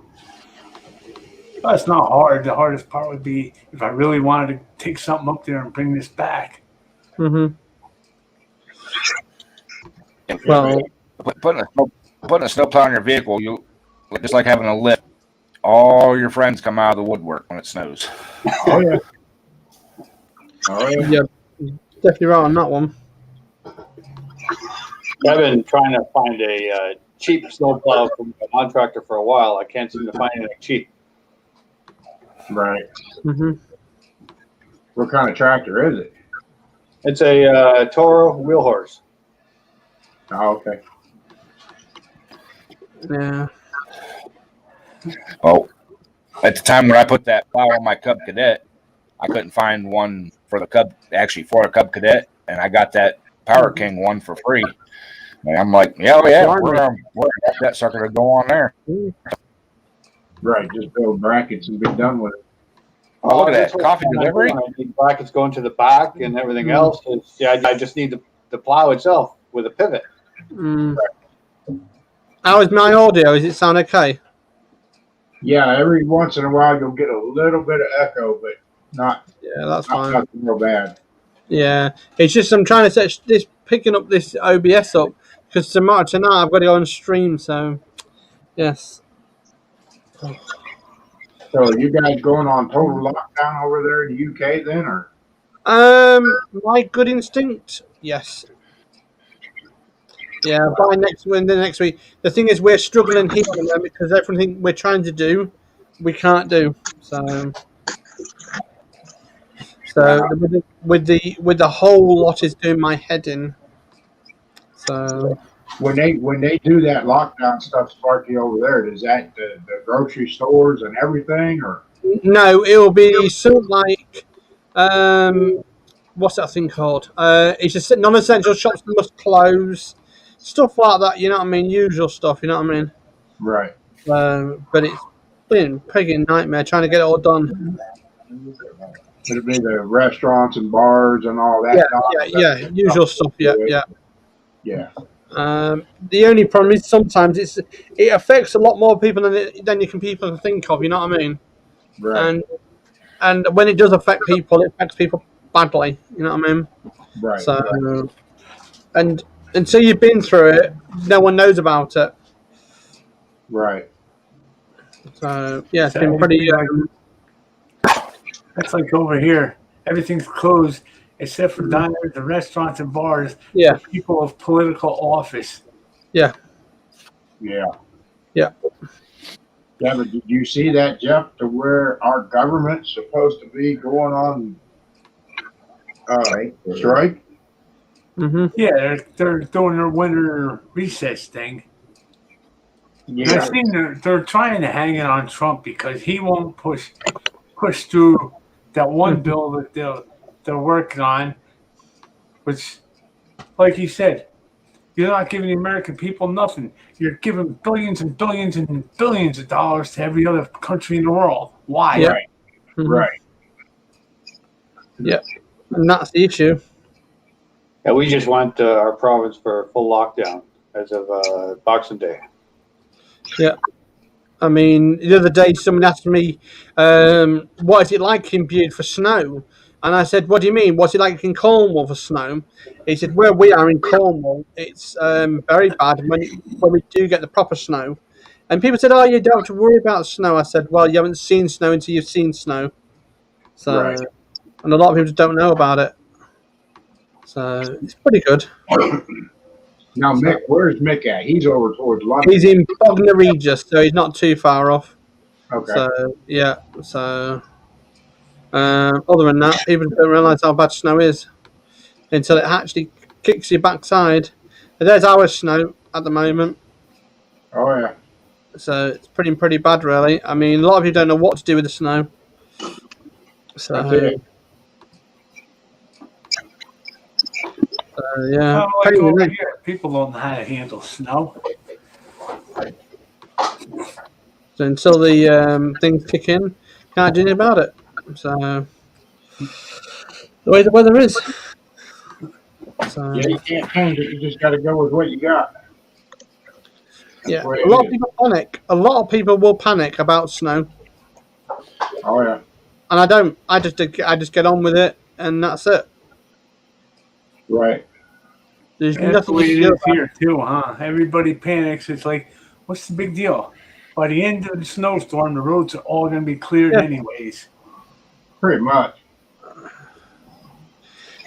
Well, it's not hard. The hardest part would be if I really wanted to take something up there and bring this back. Mm-hmm. Well, Putting a snowplow in your vehicle, you just like having a lift. All your friends come out of the woodwork when it snows. Oh yeah. Oh yeah. yeah, definitely right on that one. I've been trying to find a cheap snowplow from a contractor for a while. I can't seem to find anything cheap. Right. Mm-hmm. What kind of tractor is it? It's a Toro wheel horse. Oh, okay. Yeah. Oh, at the time when I put that plow on my Cub Cadet, I couldn't find one for a Cub Cadet, and I got that Power King one for free. And I'm like, we're gonna get that sucker to go on there. Right. Just build brackets and be done with it. Oh, look at that's that what coffee I'm delivery. doing. I need brackets going to the back and everything else. I just need the plow itself with a pivot. Mm. How is my audio? Does it sound okay? Yeah. Every once in a while you'll get a little bit of echo, but not Yeah, that's fine. nothing real bad. Yeah, it's just I'm trying to set this, picking up this OBS up because tonight I've got to go on stream. So, yes. So are you guys going on total lockdown over there in the UK then, or? My good instinct, yes. Yeah, by next week. The thing is, we're struggling here because everything we're trying to do, we can't do. So with the whole lot is doing my head in. So When they do that lockdown stuff, Sparky, over there, does that the grocery stores and everything, or no, it'll be something like what's that thing called? It's just non-essential shops must close, stuff like that. You know what I mean? Usual stuff. You know what I mean? right? But it's been a frigging nightmare trying to get it all done. It'll be the restaurants and bars and all that. Yeah, usual stuff. Yeah. Yeah. The only problem is sometimes it affects a lot more people than you can people think of. You know what I mean? Right. And when it does affect people, it affects people badly. You know what I mean? Right. So right. and until you've been through it, no one knows about it. Right. So yeah, it's been pretty. That's like over here. Everything's closed except for diners, the restaurants and bars. Yeah. For people of political office. Yeah. Yeah. Yeah. Yeah, but did you see that, Jeff, to where our government's supposed to be going on strike? Mm-hmm. Yeah, they're doing their winter recess thing. Yeah. I've seen they're trying to hang it on Trump because he won't push through that one bill that they're working on, which, like he said, you're not giving the American people nothing. You're giving billions and billions and billions of dollars to every other country in the world. Why? Yeah. Right. Mm-hmm. Right. Yeah, and that's the issue. Yeah, we just went our province for a full lockdown as of Boxing Day. Yeah. I mean, the other day someone asked me, what is it like in Bude for snow? And I said, what do you mean? What's it like in Cornwall for snow? He said, where we are in Cornwall, it's very bad when we do get the proper snow. And people said, oh, you don't have to worry about snow. I said, well, you haven't seen snow until you've seen snow. So, Right. and a lot of people just don't know about it. So it's pretty good. Now, Mick, where's Mick at? He's over towards London. He's in Bognor Regis, so he's not too far off. Okay. So yeah. So other than that, people don't realise how bad snow is until it actually kicks your backside. And there's our snow at the moment, Oh yeah. so it's pretty bad, really. I mean, a lot of you don't know what to do with the snow. So That's it. yeah. Like over here, people don't know how to handle snow. So until the things kick in, can't do anything about it. So the way the weather is. So Yeah, you can't change it. You just got to go with what you got. yeah, That's a lot of people panic. A lot of people will panic about snow, Oh yeah. and I don't. I just get on with it, and that's it. Right. There's That's the nothing way you it can do is here too, huh? Everybody panics. It's like, what's the big deal? By the end of the snowstorm, the roads are all going to be cleared Yeah. anyways. Pretty much.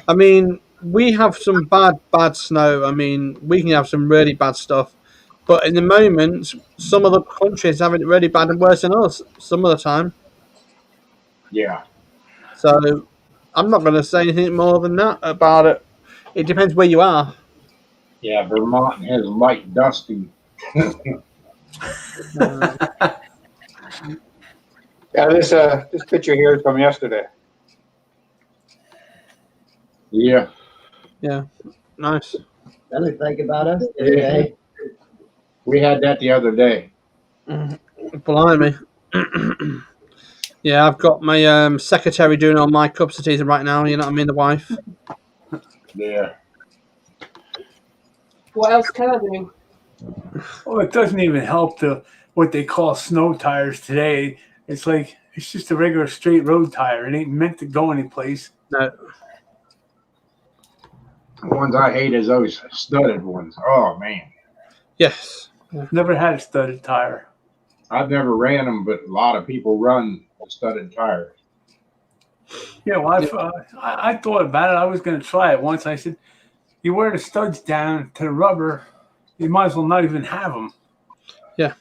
I mean, we have some bad snow. I mean, we can have some really bad stuff. But in the moment, some other countries have it really bad and worse than us some of the time. Yeah. So I'm not going to say anything more than that about it. It depends where you are. Yeah. Vermont has light dusting. Yeah, this picture here is from yesterday. Yeah. Yeah, nice. That looks like about us today. We had that the other day. Blimey. Yeah, I've got my secretary doing all my cups of tea right now. You know what I mean? The wife. Yeah. What else can I do? Well, it doesn't even help what they call snow tires today. It's like it's just a regular straight road tire. It ain't meant to go anyplace. No. The ones I hate is those studded ones. Oh man. Yes. Never had a studded tire. I've never ran them, but a lot of people run the studded tires. Yeah, well, I thought about it. I was going to try it once. I said, you wear the studs down to the rubber, you might as well not even have them. Yeah,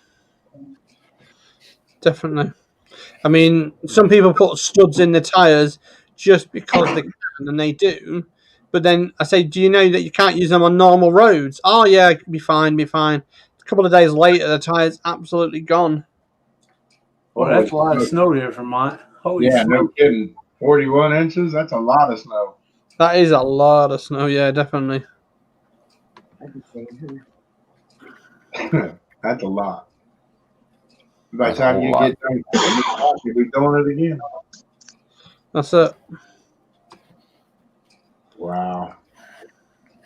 definitely. I mean, some people put studs in the tires just because they can, and they do. But then I say, do you know that you can't use them on normal roads? Oh yeah, be fine, be fine. A couple of days later, the tire's absolutely gone. Well, Holy that's a lot of smoke. snow there, Vermont. Holy Yeah, no smoke. kidding. 41 inches? That's a lot of snow. That is a lot of snow. Yeah, definitely. I'd be saying, That's a lot. By the That's a time whole you lot. get done, you'll be doing it again. That's it. Wow.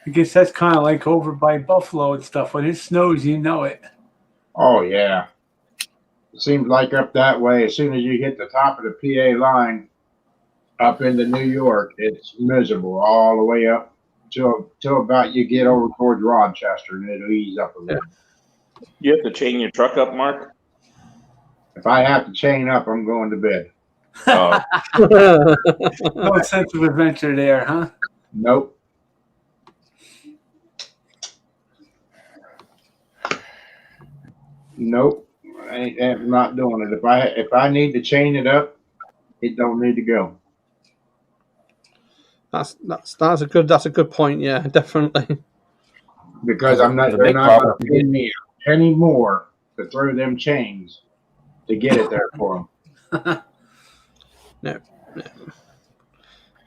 I guess that's kind of like over by Buffalo and stuff. When it snows, you know it. Oh, yeah. It seems like up that way, as soon as you hit the top of the PA line up into New York, it's miserable all the way up till about you get over towards Rochester, and it'll ease up a little. You have to chain your truck up, Mark? If I have to chain up, I'm going to bed. Oh, No sense of adventure there, huh? Nope. Nope. I'm not doing it. If I need to chain it up, it don't need to go. that's a good point. Yeah, definitely. Because The they're big not problem- going to pay me a penny more to throw them chains to get it there for them. No.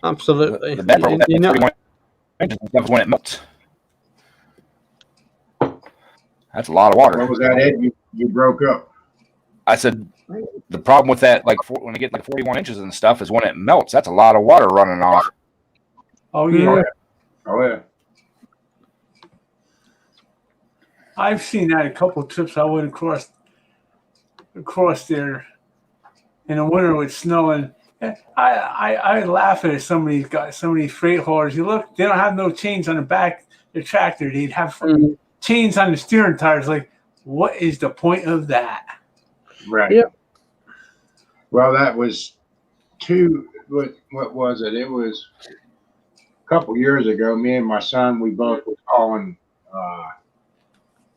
Absolutely. The bad problem with You know, 41 inches is when it melts. That's a lot of water. What was that, Ed? You broke up. I said the problem with that, like when you get like 41 inches and stuff, is when it melts. That's a lot of water running off. Oh, yeah. Oh, yeah. I've seen that a couple of trips I went across there in the winter with snow, and I laugh at some of these guys, some of these freight haulers. You look, they don't have no chains on the back of the tractor. They'd have fucking chains on the steering tires. Like, what is the point of that? Right. Yep. Well, that was what was it? It was a couple years ago. Me and my son, we both was hauling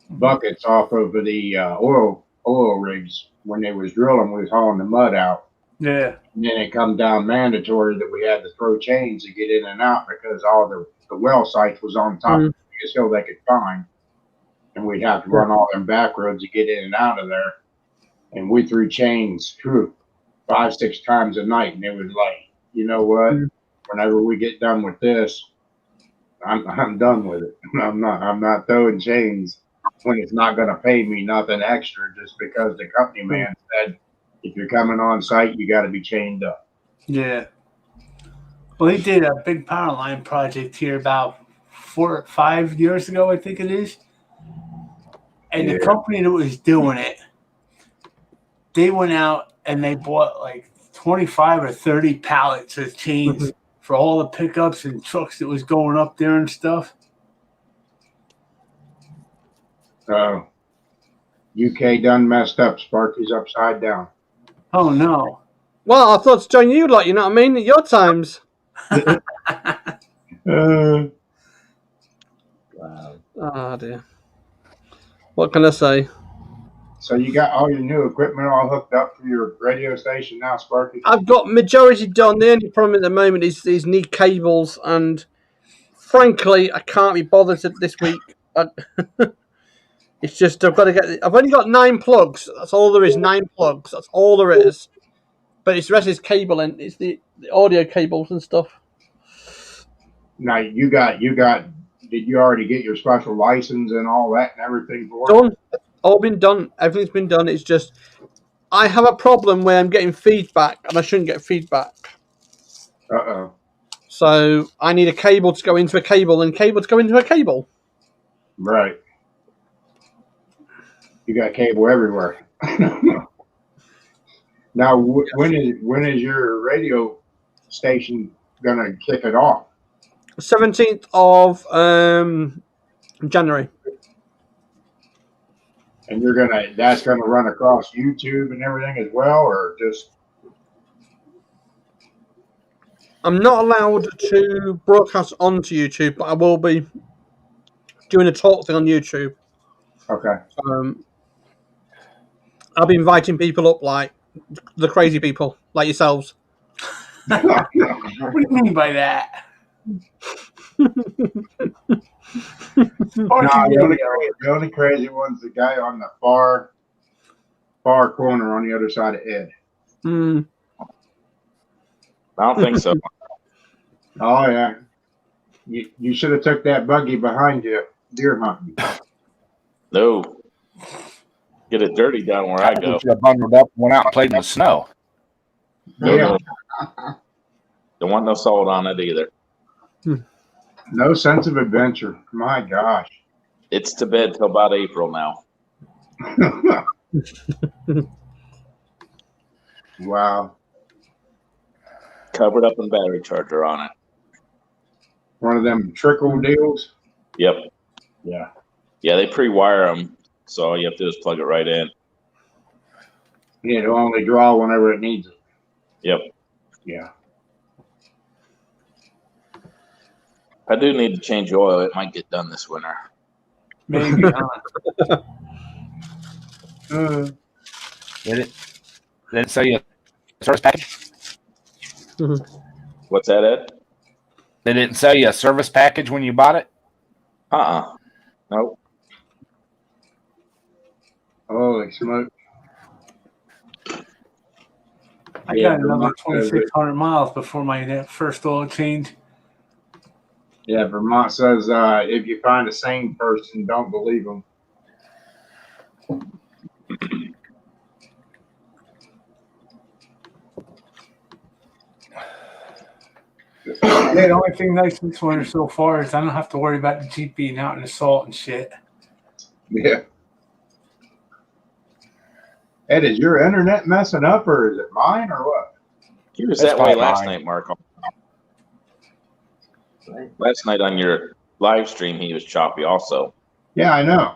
buckets off of the oil rigs when they was drilling. We was hauling the mud out. Yeah. And then it come down mandatory that we had to throw chains to get in and out because all the well sites was on top of the biggest hill they could find. And we'd have to run all them back roads to get in and out of there. And we threw chains 5-6 times a night. And it was like, you know what? Whenever we get done with this, I'm done with it. I'm not throwing chains when it's not going to pay me nothing extra just because the company man said, if you're coming on site, you got to be chained up. Yeah. Well, he did a big power line project here about 4 or 5 years ago, I think it is. And the company that was doing it, they went out and they bought like 25 or 30 pallets of chains for all the pickups and trucks that was going up there and stuff. UK done messed up. Sparky's upside down. Oh, no. well, I thought to join you lot. You know what I mean? At your times. wow. Oh dear. What can I say? So you got all your new equipment all hooked up for your radio station now, Sparky? I've got majority done. The only problem at the moment is these need cables, and frankly, I can't be bothered this week. It's just I've only got 9 plugs. That's all there is. 9 plugs. That's all there is. But it's the rest is cabling. It's the audio cables and stuff. Now you got. Did you already get your special license and all that and everything for it? Done. All been done. Everything's been done. It's just I have a problem where I'm getting feedback, and I shouldn't get feedback. Uh-oh. So I need a cable to go into a cable, and cable to go into a cable. Right. You got cable everywhere. Now, when is your radio station gonna kick it off? 17th of January. And that's gonna run across YouTube and everything as well, or just? I'm not allowed to broadcast onto YouTube, but I will be doing a talk thing on YouTube. Okay. I'll be inviting people up, like the crazy people, like yourselves. What do you mean by that? Sparky No, Radio. the only crazy one's the guy on the far corner on the other side of Ed. Mm. I don't think so. Oh yeah. You should have took that buggy behind you deer hunting. No. Get it dirty down where I go. Should have bundled up, went out and played in the snow. No, Yeah. no. Don't want no salt on it either. No sense of adventure. My gosh. It's to bed till about April now. Wow. Covered up in battery charger on it. One of them trickle deals. Yep. Yeah. Yeah, they pre-wire them, so all you have to do is plug it right in. Yeah, it'll only draw whenever it needs it. Yep. Yeah. I do need to change the oil. It might get done this winter. Maybe not. Did it say you a service package? What's that, Ed? They didn't sell you a service package when you bought it? Nope. Holy smoke. I Yeah, got another Vermont says it. 2,600 miles before my first oil change. Yeah, Vermont says if you find a sane person, don't believe them. Yeah, the only thing nice this winter so far is I don't have to worry about the Jeep being out in the salt and shit. Yeah. Ed, is your internet messing up or is it mine or what? He was That's that way fine, last mine. night, Mark. Last night on your live stream, he was choppy also. Yeah, I know.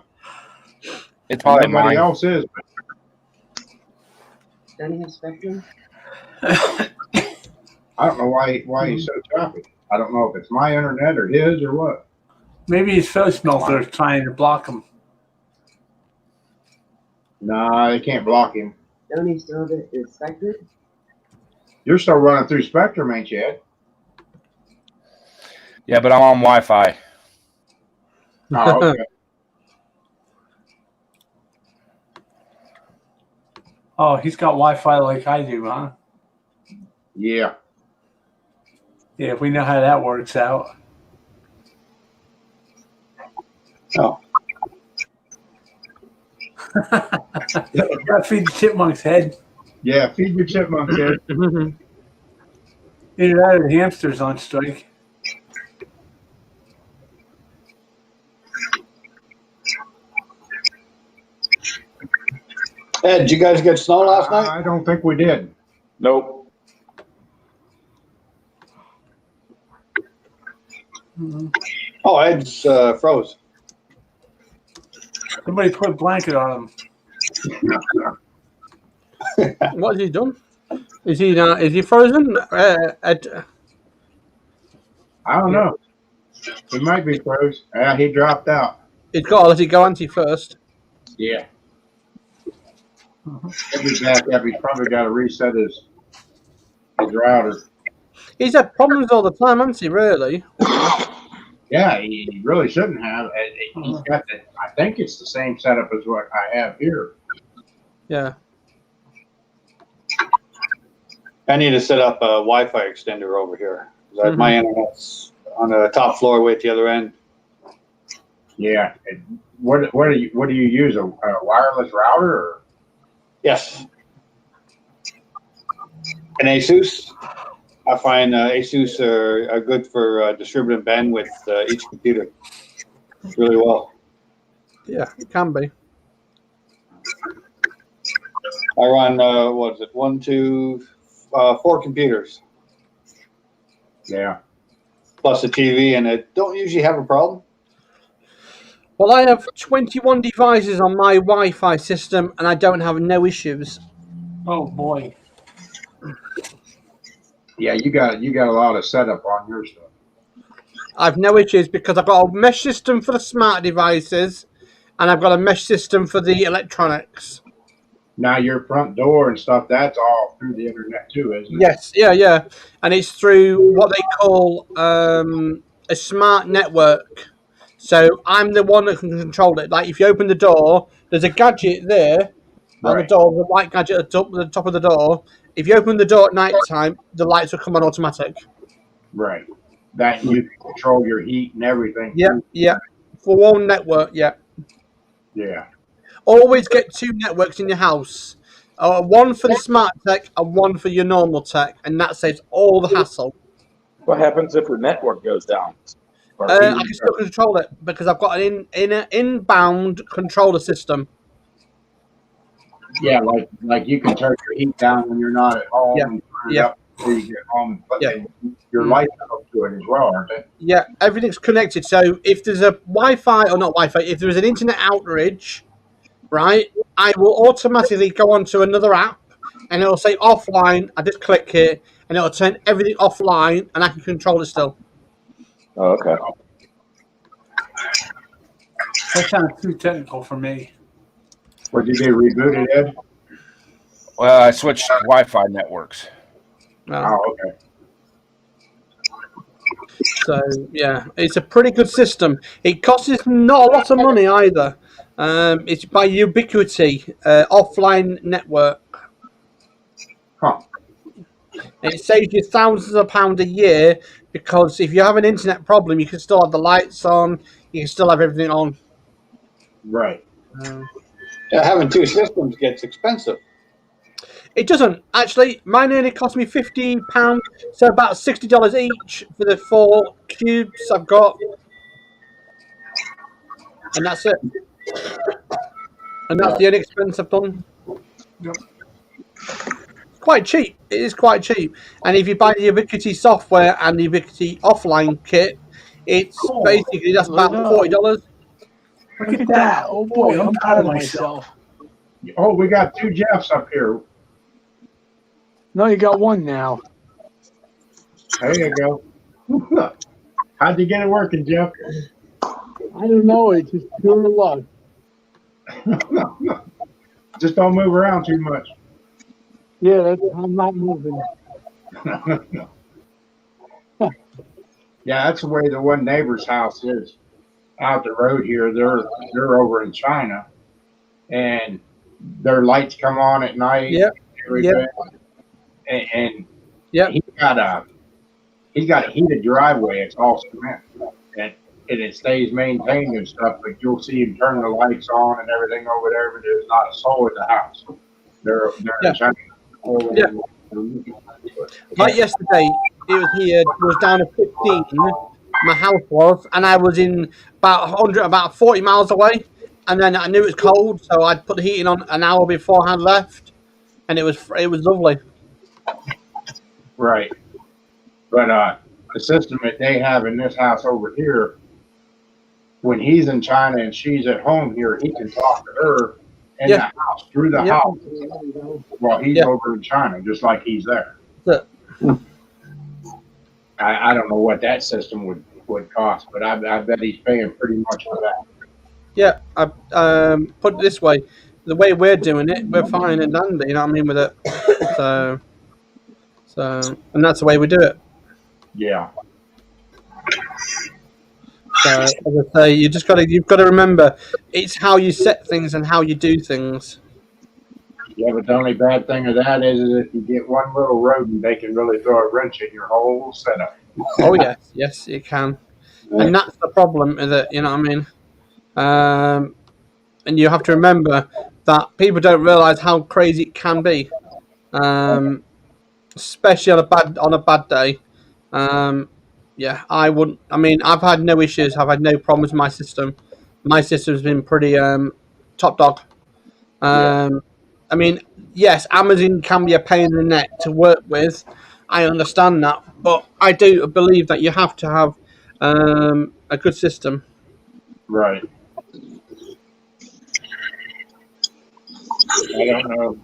It's probably Nobody mine. else is. Don't you have Spectrum? I don't know why he's so choppy. I don't know if it's my internet or his or what. Maybe his faux smelter is trying to block him. Nah, they can't block him. Don't you still have it? Is Spectrum? You're still running through Spectrum, ain't you, Ed? Yeah, but I'm on Wi-Fi. Oh, okay. Oh, he's got Wi-Fi like I do, huh? Yeah. Yeah, we know how that works out. Oh. Gotta feed the chipmunk's head. Yeah, feed your chipmunk, Ed. Either that or the hamster's on strike. Ed, did you guys get snow last night? I don't think we did. Nope. Oh, Ed's froze. Somebody put a blanket on him. What has he done? Is he frozen? Ed, I don't know. He might be froze. He dropped out. he's got to let it go anti first. Yeah. He'll be back up. He's probably got to reset his router. He's had problems all the time, hasn't he, really? Yeah, he really shouldn't have. He's got the, I think it's the same setup as what I have here. Yeah. I need to set up a Wi-Fi extender over here. My internet's on the top floor, way at the other end. Yeah. What do you use? A wireless router? Or? Yes. An Asus. I find Asus are good for distributing bandwidth each computer really well. Yeah, it can be. I run what is it? 1, 2, 4 computers Yeah. plus a TV, and I don't usually have a problem. Well, I have 21 devices on my Wi-Fi system, and I don't have no issues. Oh boy. Yeah, you got a lot of setup on your stuff. I've no issues because I've got a mesh system for the smart devices, and I've got a mesh system for the electronics. Now your front door and stuff, that's all through the internet too, isn't it? Yes, yeah, and it's through what they call a smart network. So I'm the one that can control it. Like if you open the door, there's a gadget there on the Right. door, the white gadget at the top of the door. If you open the door at night time, the lights will come on automatic. Right. That you can control your heat and everything. Yeah, through- yeah. For one network, yeah. Yeah. Always get two networks in your house. One for the smart tech and one for your normal tech, and that saves all the hassle. What happens if the network goes down? Or I can still control it because I've got an inbound controller system. Yeah, like you can turn your heat down when you're not at home Yeah. and turn it Yeah. up before you get home. But Yeah. your lights are up to it as well, aren't they? Yeah, everything's connected. So if there's a Wi-Fi or not Wi-Fi, if there's an internet outage, right, I will automatically go onto another app and it'll say offline. I just click it and it'll turn everything offline and I can control it still. Oh, okay. That sounds too technical for me. What did they reboot it, Ed? Well, I switched Wi-Fi networks. Oh, okay. So yeah, it's a pretty good system. It costs not a lot of money either. It's by Ubiquity offline network. Huh. It saves you thousands of pounds a year because if you have an internet problem, you can still have the lights on. You can still have everything on. Right. Yeah, having two systems gets expensive. It doesn't actually. Mine only cost me £50, so about $60 each for the 4 cubes I've got, and that's it. And that's the only expense I've done. Yep. Quite cheap. It is quite cheap. And if you buy the Ubiquity software and the Ubiquity offline kit, it's basically that's about $40. Look at that. Oh boy, I'm proud of myself. Oh, we got two Jeffs up here. No, you got one now. There you go. How'd you get it working, Jeff? I don't know. It's just pure luck. Just don't move around too much. Yeah, I'm not moving. Yeah, that's the way the one neighbor's house is. Out the road here, they're over in China, and their lights come on at night. Yep. Everything. And Yep. he's got a heated driveway. It's all cement, and it stays maintained and stuff. But you'll see him turn the lights on and everything over there. But there's not a soul in the house. They're Yeah. in China. Yeah. Like yesterday, it was here. It was down to 15. My house was, and I was in about 40 miles away. And then I knew it was cold, so I put the heating on an hour before I left, and it was lovely. Right. But the system that they have in this house over here, when he's in China and she's at home here, he can talk to her in Yeah. the house, through the Yeah. house, while he's Yeah. over in China, just like he's there. Yeah. I don't know what that system would cost, but I bet he's paying pretty much for that. Yeah, I put it this way: the way we're doing it, we're fine and dandy. You know what I mean with it. So, and that's the way we do it. Yeah. So, as I say, you've got to remember, it's how you set things and how you do things. Yeah, but the only bad thing of that is if you get one little rodent, they can really throw a wrench in your whole setup. Oh yes, you can, and that's the problem with it. You know what I mean? And you have to remember that people don't realize how crazy it can be, especially on a bad day. Yeah, I wouldn't. I mean, I've had no issues. I've had no problems with my system. My system's been pretty top dog. I mean, yes, Amazon can be a pain in the neck to work with. I understand that, but I do believe that you have to have a good system. Right. I don't know.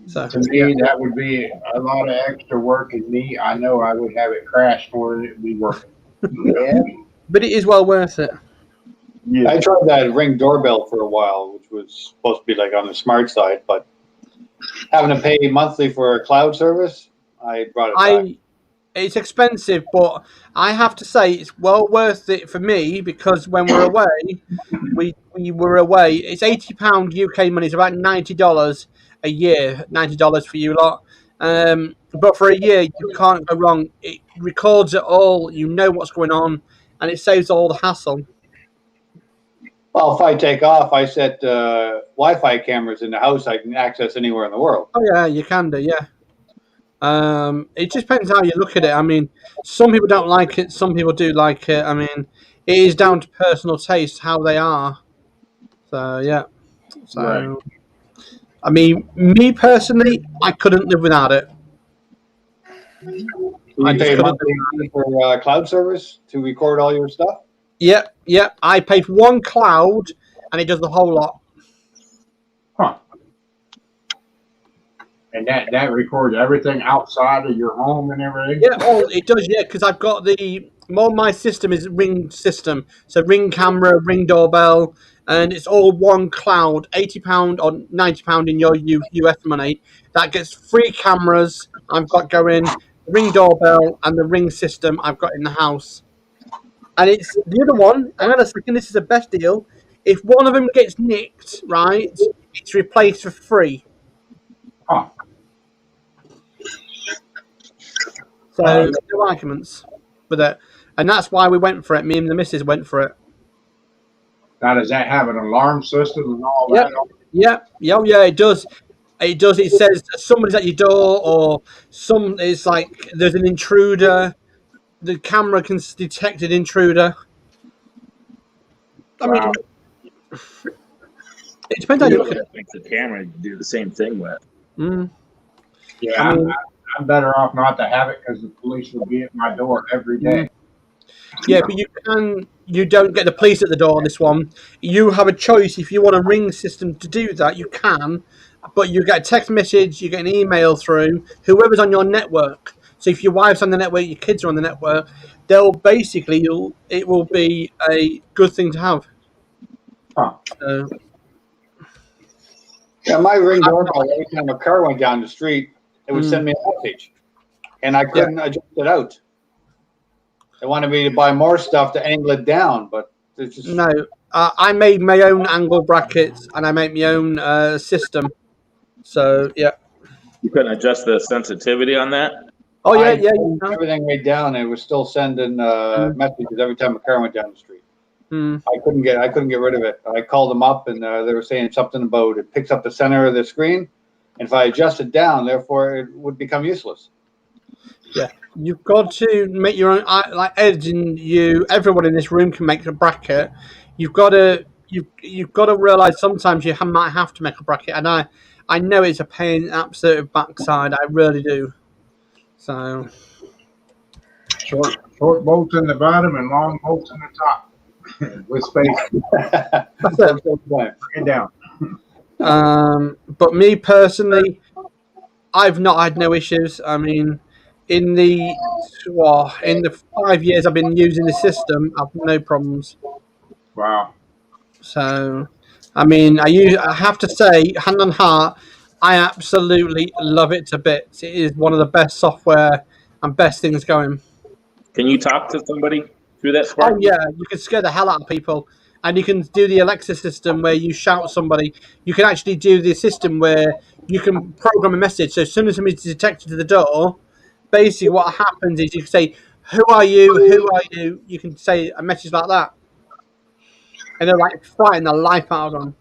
So To me, that would be a lot of extra work, and me, I know I would have it crash more than it would be working. Yeah. but it is well worth it. I tried that Ring doorbell for a while, which was supposed to be like on the smart side, but having to pay monthly for a cloud service, I brought it back. It's expensive, but I have to say it's well worth it for me because when we're away, we were away. It's £80 UK money. It's about $90 a year. $90 for you lot. But for a year, you can't go wrong. It records it all. You know what's going on, and it saves all the hassle. Well, if I take off, I set Wi-Fi cameras in the house I can access anywhere in the world. Oh yeah, you can do. Yeah. It just depends how you look at it. I mean, some people don't like it. Some people do like it. I mean, it is down to personal taste how they are. So yeah. So, Right. I mean, me personally, I couldn't live without it. I You just pay couldn't. monthly for cloud service to record all your stuff. Yeah. I pay for one cloud, and it does the whole lot. Huh. And that records everything outside of your home and everything? Yeah, oh, it does. Yeah, because I've got my system is Ring system, so Ring camera, Ring doorbell, and it's all one cloud. £80 or £90 in your US money. That gets 3 cameras I've got going, Ring doorbell, and the Ring system I've got in the house. And it's the other one. Hang on a second. This is the best deal. If one of them gets nicked, right, it's replaced for free. Huh. So no arguments with it, and that's why we went for it. Me and the missus went for it. Now, does that have an alarm system and all Yep. that? Yeah, it does. It does. It says somebody's at your door, or it's like there's an intruder. The camera can detect an intruder. I mean, it depends how you look at it. I think the camera you do the same thing with. Mm. Yeah, I mean, I'm better off not to have it because the police will be at my door every day. Yeah, but you don't get the police at the door on this one. You have a choice. If you want a Ring system to do that, you can, but you get a text message, you get an email through whoever's on your network. So if your wife's on the network, your kids are on the network, they'll basically it will be a good thing to have. Huh. Yeah, my Ring doorbell, every time a car went down the street, it would send me a message, and I couldn't adjust it out. They wanted me to buy more stuff to angle it down, but it's just No, I made my own angle brackets and I make my own system. So yeah. You couldn't adjust the sensitivity on that? Oh yeah, I yeah. turned everything right down, and it was still sending messages every time a car went down the street. I couldn't get rid of it. I called them up, and they were saying something about it picks up the center of the screen, and if I adjust it down, therefore it would become useless. Yeah, you've got to make your own. Like Ed and you, everyone in this room can make a bracket. You've got to realize sometimes you might have to make a bracket, and I know it's a pain in the absolute backside. I really do. So Short bolts in the bottom and long bolts in the top with space. that's it. Right. Bring it down. But me personally, I've not had no issues. I mean, in the 5 years I've been using the system, I've no problems. Wow. So, I mean, I have to say, hand on heart, I absolutely love it to bits. It is one of the best software and best things going. Can you talk to somebody through that, Oh Sparky? yeah, you can scare the hell out of people, and you can do the Alexa system where you shout at somebody. You can actually do the system where you can program a message. So as soon as somebody's detected to the door, basically what happens is you can say, "Who are you? Who are you?" You can say a message like that, and they're like frighten the life out of them.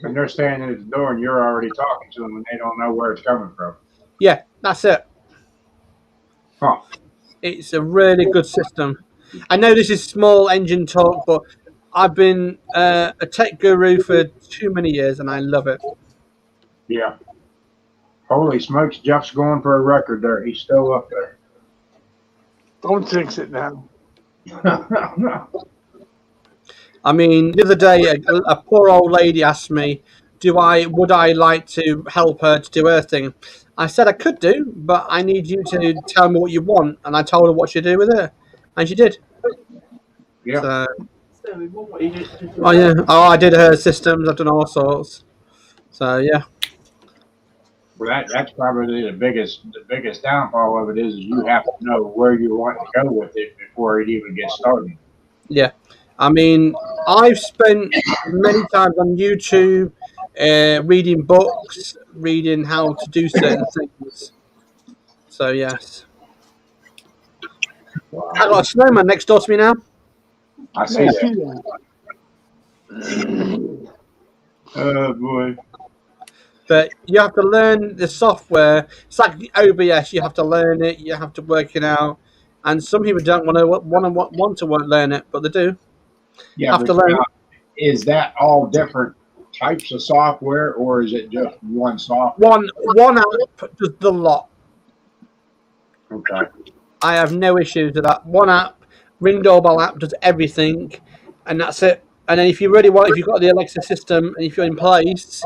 And they're standing at the door and you're already talking to them and they don't know where it's coming from. Yeah, that's it. Huh. It's a really good system. I know this is small engine talk, but I've been a tech guru for too many years, and I love it. Yeah. Holy smokes, Jeff's going for a record there. He's still up there. Don't jinx it now. I mean, the other day, a poor old lady asked me, would I like to help her to do her thing? I said I could do, but I need you to tell me what you want. And I told her what she'd do with her, and she did. Yeah. So, oh yeah. Oh, I did her systems. I've done all sorts. So yeah. Well, that's probably the biggest downfall of it is you have to know where you want to go with it before it even gets started. Yeah, I mean, I've spent many times on YouTube reading books, reading how to do certain things. So yes, Wow. I got a snowman next door to me now. I see that. Oh boy. But you have to learn the software. It's like the OBS. You have to learn it. You have to work it out. And some people don't want to learn it, but they do. Yeah, Have but to learn. now, is that all different types of software, or is it just one software? One app does the lot. Okay. I have no issues with that. One app, Ring Doorbell app, does everything, and that's it. And then if you really want, if you've got the Alexa system, and if you're in place,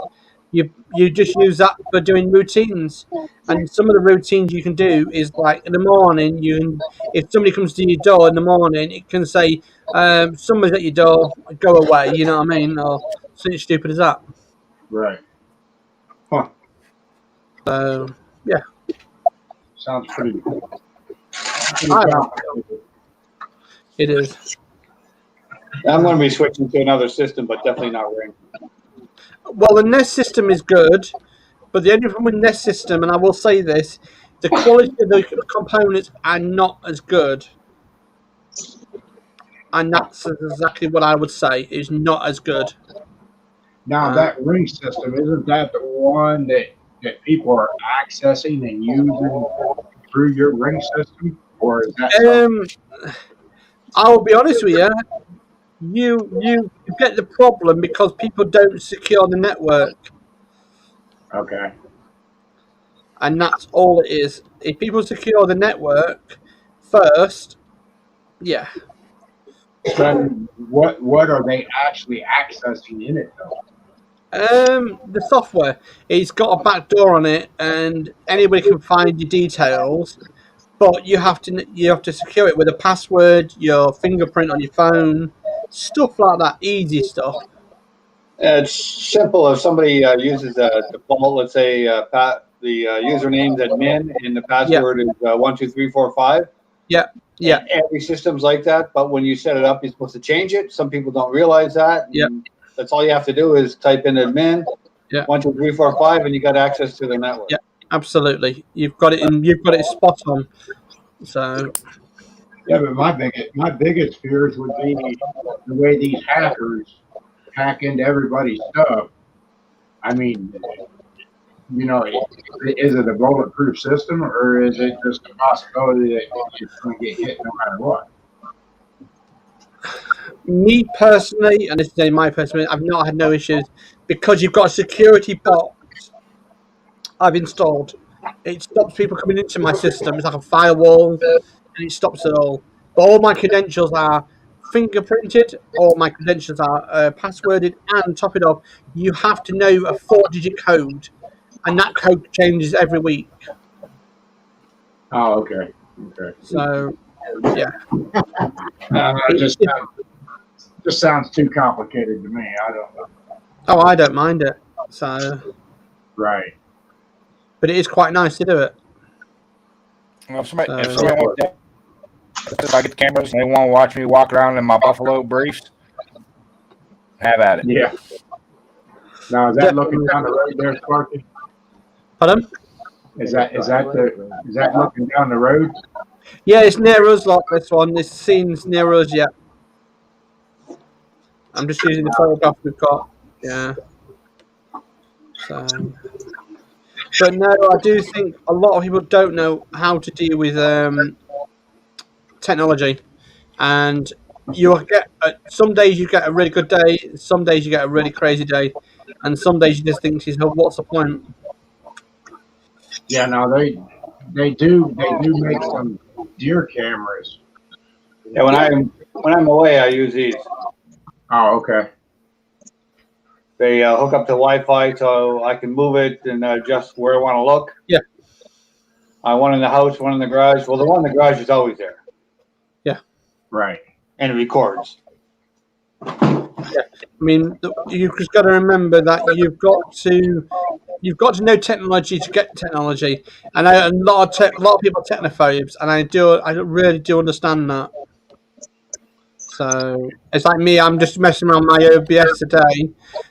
you just use that for doing routines. And some of the routines you can do is like in the morning, if somebody comes to your door in the morning, it can say, "Somebody's at your door, go away." You know what I mean? Or something stupid as that. Right. Huh. So yeah, Sounds pretty cool. it is. I'm going to be switching to another system, but definitely not Ring. Well, the Nest system is good, but the only problem with Nest system, and I will say this, the quality of the components are not as good. And that's exactly what I would say, is not as good. Now that Ring system, isn't that the one that people are accessing and using through your Ring system, or is that? I will be honest with you. You get the problem because people don't secure the network, Okay. and that's all it is. If people secure the network first, yeah. So what are they actually accessing in it though? The software, it's got a back door on it, and anybody can find your details. But you have to secure it with a password, your fingerprint on your phone, stuff like that. Easy stuff. It's simple. If somebody uses a default, let's say the username's admin and the password is 12345. Yeah. And every system's like that, but when you set it up, you're supposed to change it. Some people don't realize that. Yeah. That's all you have to do is type in admin, Yeah. 12345, and you got access to the network. Yeah, absolutely. You've got it spot on. So Yeah, but my biggest fears would be the way these hackers hack into everybody's stuff. I mean, is it a bulletproof system, or is it just a possibility that it's going to get hit no matter what? me personally, and this is my personal, I've not had no issues because you've got a security box I've installed. It stops people coming into my system. It's like a firewall, and it stops it all. But all my credentials are fingerprinted. All my credentials are passworded, and top it off, you have to know a 4-digit code, and that code changes every week. Oh, okay. Okay. So, yeah. It just sounds too complicated to me. I don't know. Oh, I don't mind it. So, right. But it is quite nice to do it. Well, if I get the cameras and they want to watch me walk around in my buffalo briefs, have at it. Yeah. Now is that looking down the road there, Sparky? Pardon? Is that looking down the road? Yeah, it's near us, like this one. This scene's near us, yeah. I'm just using the photograph we've got. Yeah. So, but no, I do think a lot of people don't know how to deal with technology, and you get some days you get a really good day, some days you get a really crazy day, and some days you just think to yourself, "What's the point?" Yeah, no, they do make some deer cameras. Yeah, when I'm away, I use these. Oh, okay. They hook up to Wi-Fi so I can move it and adjust where I want to look. Yeah. One in the house, one in the garage. Well, the one in the garage is always there. Right. And it records. I mean, you've just got to remember that you've got to know technology to get technology, and a lot of people are technophobes, and I really do understand that. So it's like me, I'm just messing around my OBS today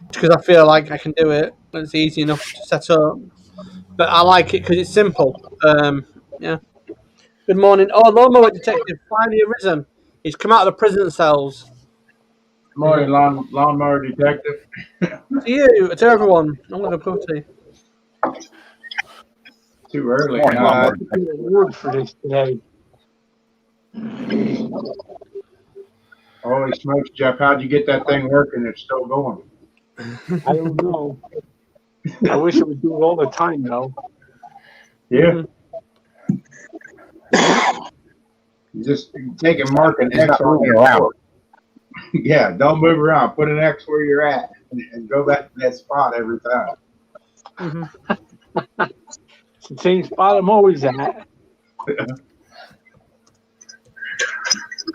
because I feel like I can do it. It's easy enough to set up, but I like it because it's simple. Yeah. Good morning. Oh, Lawnmower Detective finally arisen. He's come out of the prison cells. Morning, lawnmower detective. To you, to everyone. I'm going to go to. Too early. Morning, lawnmower. Award for this today. Holy smokes, Jeff! How'd you get that thing working? It's still going. I don't know. I wish it would do it all the time, though. Yeah. You just take a mark and It's X not on moving your around. board. Yeah, don't move around. Put an X where you're at and go back to that spot every time. It's the same spot I'm always at. Then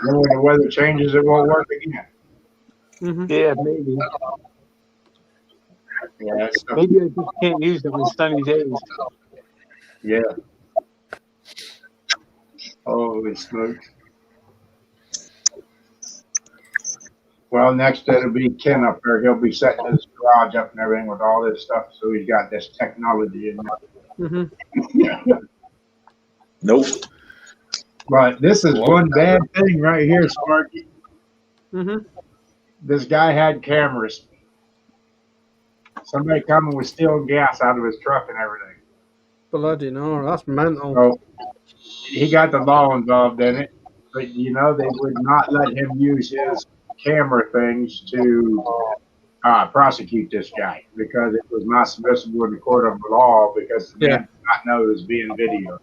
when the weather changes, it won't work again. Yeah, maybe. Yeah, that's stuff. Maybe I just can't use it on sunny days. Yeah. Holy smokes. Well, next it'll be Ken up there. He'll be setting his garage up and everything with all this stuff. So he's got this technology in there. Nope. But this is one bad thing right here, Sparky. This guy had cameras. Somebody coming with stealing gas out of his truck and everything. Bloody no, that's mental. So he got the law involved in it, but you know they would not let him use his camera things to prosecute this guy because it was not submissible in the court of law because the man did not know it was being videoed.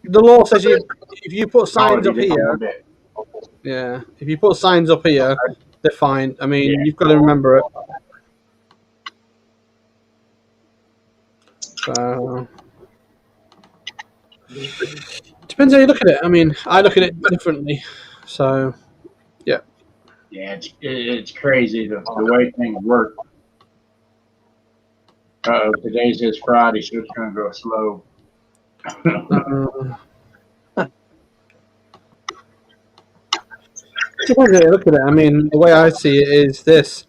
The law says if you put signs up here, if you put signs up here, they're fine. I mean, you've got to remember it. So depends how you look at it. I mean, I look at it differently. So yeah, it's crazy the way things work. Today's his Friday, so it's going to go slow. Depends how you look at it. I mean, the way I see it is this: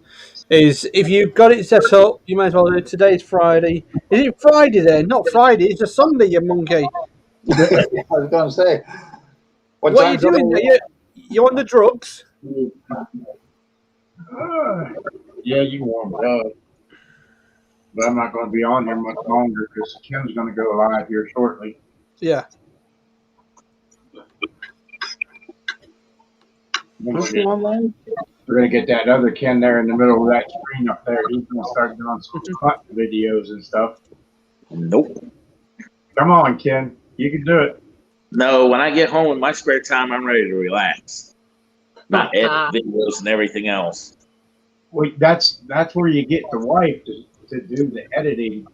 is if you've got it set up, you might as well do it. Today's Friday. Is it Friday then? Not Friday. It's a Sunday, you monkey. I was going to say. What are you doing? You on the drugs? Yeah, you can warm it up. But I'm not going to be on here much longer because Kim's going to go live here shortly. Yeah. We're going to get that other Ken there in the middle of that screen up there. He's going to start doing some hunting videos and stuff. Nope. Come on, Ken. You can do it. No, when I get home in my spare time, I'm ready to relax. Not edit videos and everything else. Well, that's where you get the wife to do the editing,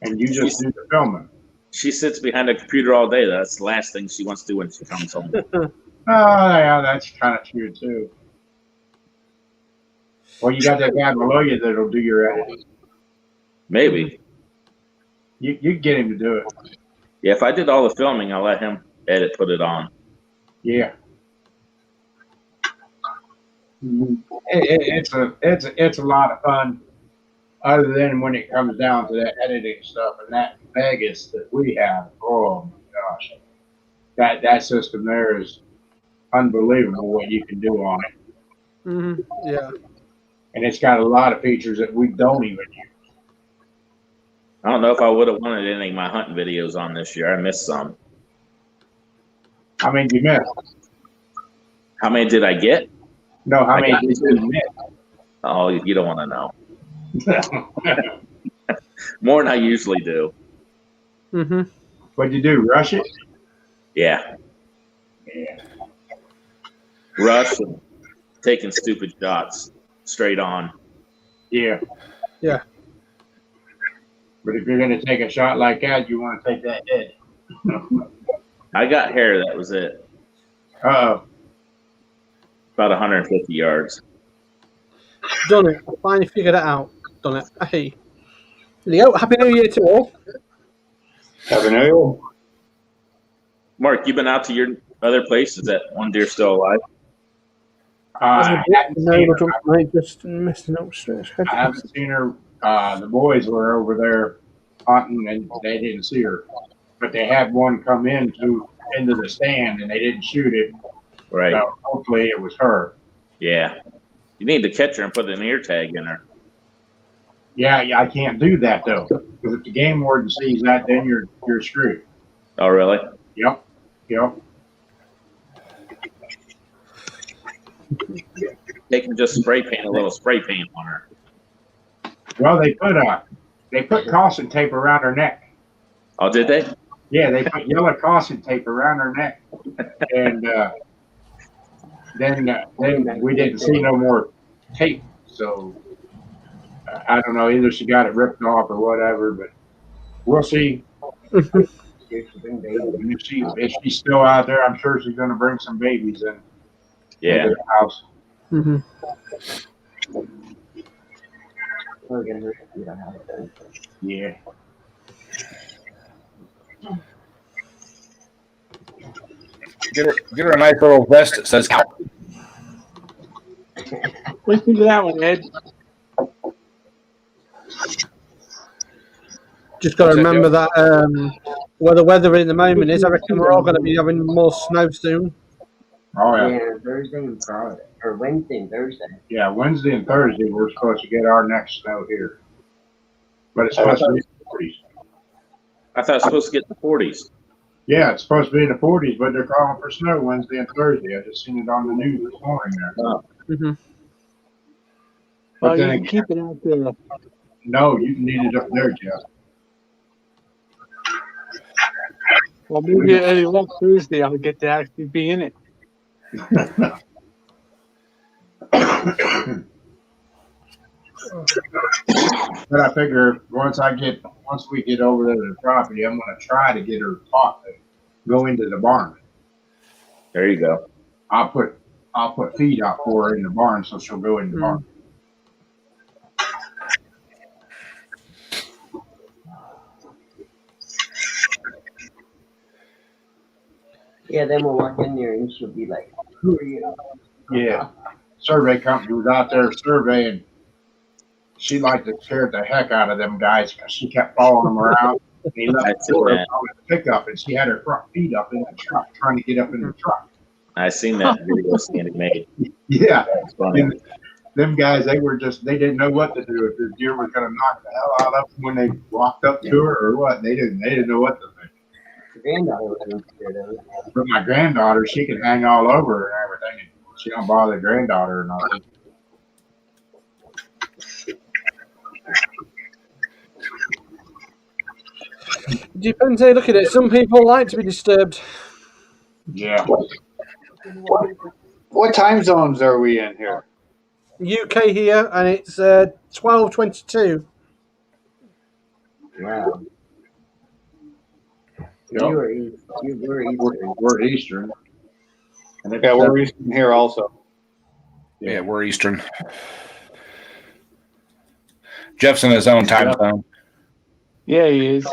and you just do the filming. She sits behind a computer all day. That's the last thing she wants to do when she comes home. Oh, yeah, that's kind of true, too. Well, you got that guy below you that'll do your editing. Maybe. You get him to do it. Yeah, if I did all the filming, I'll let him edit, put it on. Yeah. It's a lot of fun, other than when it comes down to that editing stuff and that Vegas that we have. Oh my gosh, that system there is unbelievable what you can do on it. Yeah. And it's got a lot of features that we don't even use. I don't know if I would have wanted any of my hunting videos on this year. I missed some. How many did you miss? How many did I get? No, how many did you miss? Oh, you don't want to know. More than I usually do. What'd you do? Rush it? Yeah. Rush. taking stupid shots straight on. Yeah. Yeah. But if you're going to take a shot like that, you want to take that head. I got hair. That was it. Uh-oh. About 150 yards. Done it. Finally figured it out. Done it. Hey. Leo, Happy New Year to all. Happy New Year. Mark, you been out to your other place? Is that one deer still alive? I haven't seen her. I just missed an upstairs. I haven't seen her. The boys were over there hunting, and they didn't see her. But they had one come into the stand, and they didn't shoot it. Right. So hopefully it was her. Yeah. You need to catch her and put an ear tag in her. Yeah, I can't do that though, because if the game warden sees that, then you're screwed. Oh, really? Yep. They can just spray paint a little spray paint on her. Well, they put caution tape around her neck. Oh, did they? Yeah, they put yellow caution tape around her neck, and then we didn't see no more tape. So I don't know, either she got it ripped off or whatever, but we'll see. If she's still out there, I'm sure she's going to bring some babies in. Yeah. Into the house. Mm-hmm. Yeah. Get her a nice little vest that says "Cow." Listen to that one, Ed. Just got to remember that where the weather in the moment is, I reckon we're all going to be having more snow soon. Oh yeah. Yeah, Thursday and Friday, or Wednesday and Thursday. Yeah, Wednesday and Thursday we're supposed to get our next snow here, but it's supposed to be in the 40s. I thought it was supposed to get in the 40s. Yeah, it's supposed to be in the 40s, but they're calling for snow Wednesday and Thursday. I just seen it on the news this morning there. Oh. Mm-hmm. But Oh, then you again, can keep it out there. no, you can need it up there, Jeff. Well, maybe any luck Thursday, I'll get to actually be in it. But I figure once we get over there to the property, I'm going to try to get her taught to go into the barn. There you go. I'll put feed out for her in the barn so she'll go in the barn. Yeah, then we'll walk in there and she'll be like, "Who are you?" Yeah. Survey company was out there surveying. She liked to scare the heck out of them guys because she kept following them around. And he left the door on the pickup, and she had her front feet up in the truck, trying to get up in the truck. I seen that video Sandy made. Yeah. That's funny. And them guys, they didn't know what to do, if the deer was going to knock the hell out of them when they walked up to her or what. They didn't know what to think. Granddaughter wasn't scared of it. But my granddaughter, she can hang all over her and everything. And she don't bother the granddaughter or nothing. Depends how you look at it. Some people like to be disturbed. Yeah. What time zones are we in here? UK here, and it's 12:22. Wow. Yep. We're Eastern. We're Eastern. And it's Yeah, we're Eastern here also. Yeah, we're Eastern. Jeff's in his own time zone. Yeah, he is.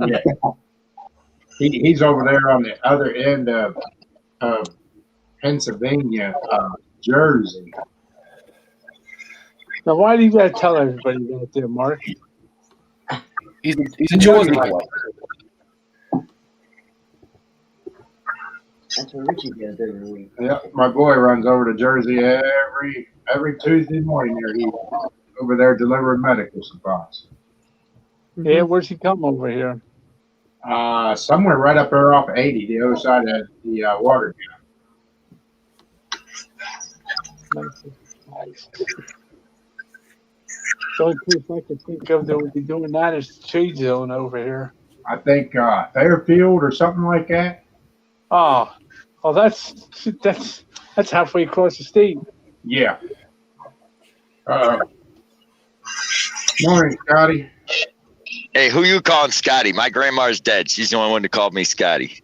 Yeah. He's over there on the other end of Pennsylvania, Jersey. Now, why do you got to tell everybody that there, Mark? He's a Jersey boy. That's what Richie does every week. Yeah, my boy runs over to Jersey every Tuesday morning. He's over there delivering medical supplies. Yeah, where's he come over here? Somewhere right up there off 80, the other side of the water tower. Nice. The only place I can think of that would be doing that is Shade Zone over here. I think Fairfield or something like that. Oh, Oh, that's halfway across the state. Yeah. Morning, Scotty. Hey, who you calling Scotty? My grandma's dead. She's the only one that called me Scotty.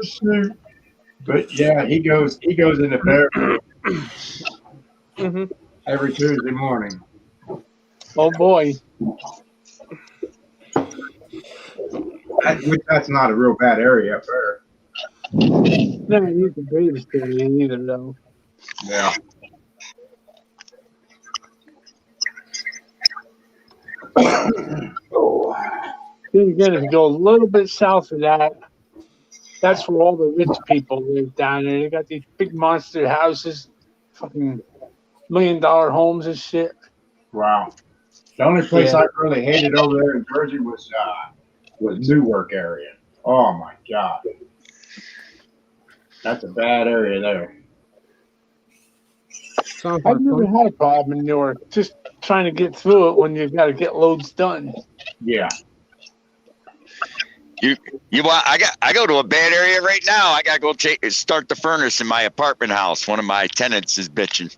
Shoot. But yeah, he goes in the Fairfield every Tuesday morning. Oh boy. That's not a real bad area up there. Never used the greatest area either, though. Yeah. Oh. Then again, if you go a little bit south of that, that's where all the rich people live down there. They got these big monster houses, fucking $1 million homes and shit. Wow. The only place I really hated over there in Jersey was Newark area. Oh my God. That's a bad area there. I've never had a problem in Newark. Just trying to get through it when you've got to get loads done. Yeah. You want? I go to a bad area right now. I gotta go start the furnace in my apartment house. One of my tenants is bitching.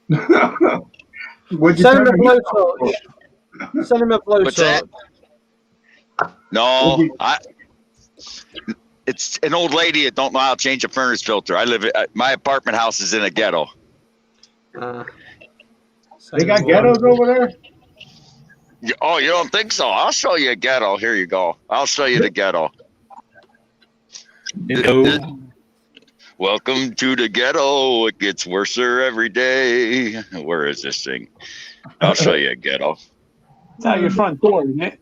What'd you Send him a tell me? blowtorch. Send him a What's that? blowtorch. No, it's an old lady that don't know how to change a furnace filter. My apartment house is in a ghetto. They got ghettos over there? Oh, you don't think so? I'll show you a ghetto. Here you go. I'll show you the ghetto. Welcome to the ghetto. It gets worse every day. Where is this thing? I'll show you a ghetto. It's out your front door, isn't it?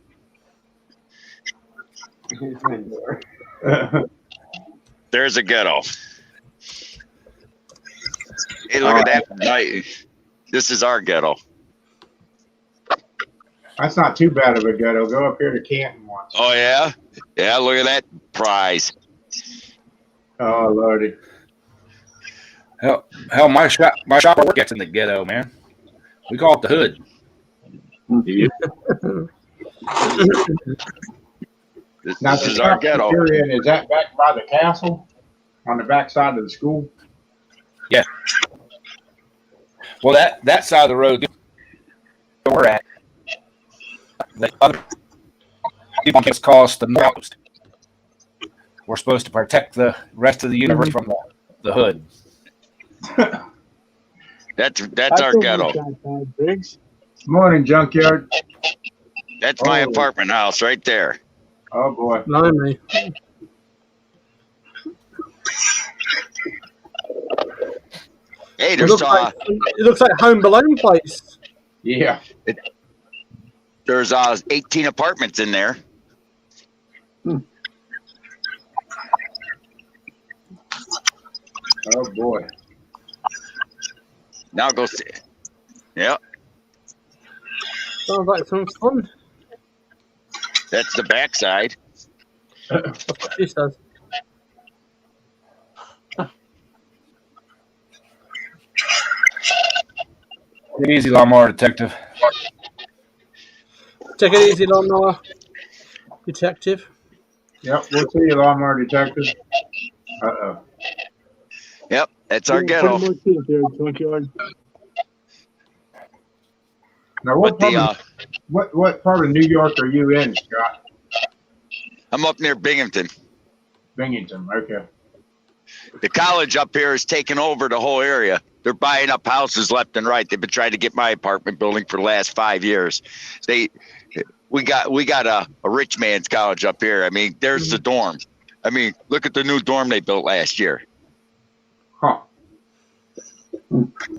There's a ghetto. Hey, look at that night. This is our ghetto. That's not too bad of a ghetto. Go up here to Canton once. Oh yeah, yeah. Look at that prize. Oh Lordy. Hell, my shop at work gets in the ghetto, man. We call it the hood. This is our ghetto. Is that back by the castle? On the back side of the school? Yeah. Well, that side of the road we're at, the other people just call us the North. We're supposed to protect the rest of the universe from the hood. That's our ghetto. Morning, junkyard. That's my apartment house right there. Oh boy. Blimey. Hey, It there's looks like Home Alone place. Yeah. There's 18 apartments in there. Oh boy. Now go see. Yep. Sounds like some fun. That's the backside. She says. Take it easy, lawnmower detective. Take it easy, lawnmower detective. Yep, we'll see you, lawnmower detective. Uh-oh. Yep, that's our ghetto. Now, what part of New York are you in, Scott? I'm up near Binghamton. Binghamton, okay. The college up here is taking over the whole area. They're buying up houses left and right. They've been trying to get my apartment building for the last 5 years. We got a rich man's college up here. I mean, there's the dorm. I mean, look at the new dorm they built last year. Huh.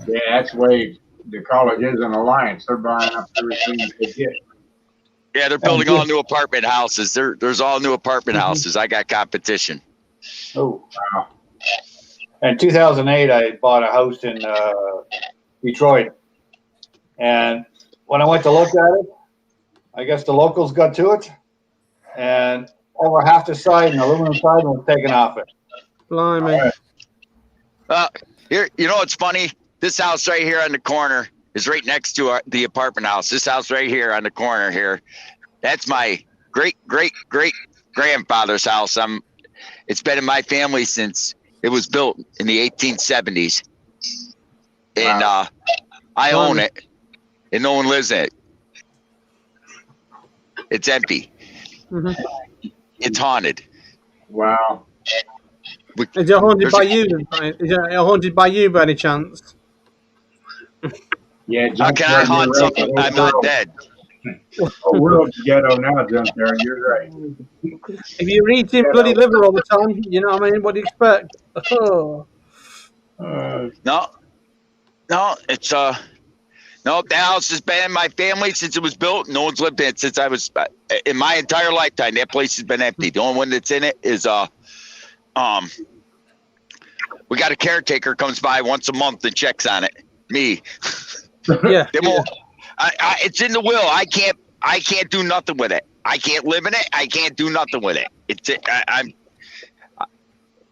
Yeah, that's the way the college is in Alliance. They're buying up everything they get. Yeah, they're building all new apartment houses. There's all new apartment houses. I got competition. Oh, wow. In 2008, I bought a house in Detroit. And when I went to look at it, I guess the locals got to it. And over half the side and the aluminum side was taken off it. Blimey. Here, you know what's funny? This house right here on the corner is right next to the apartment house. This house right here on the corner here, that's my great grandfather's house. It's been in my family since it was built in the 1870s. And Wow. I own it, and no one lives in it. It's empty. Mm-hmm. It's haunted. Wow. Is it haunted by you? Is it haunted by you by any chance? Yeah. How can I haunt something? I'm not dead. The world's ghetto now, Junkyard. You're right. If you're eating bloody liver all the time, you know what I mean? What do you expect? Oh. No, it's no, the house has been in my family since it was built. No one's lived in it since I was in my entire lifetime. That place has been empty. The only one that's in it is we got a caretaker comes by once a month and checks on it. Me. Yeah. It's in the will. I can't do nothing with it. I can't live in it. I can't do nothing with it.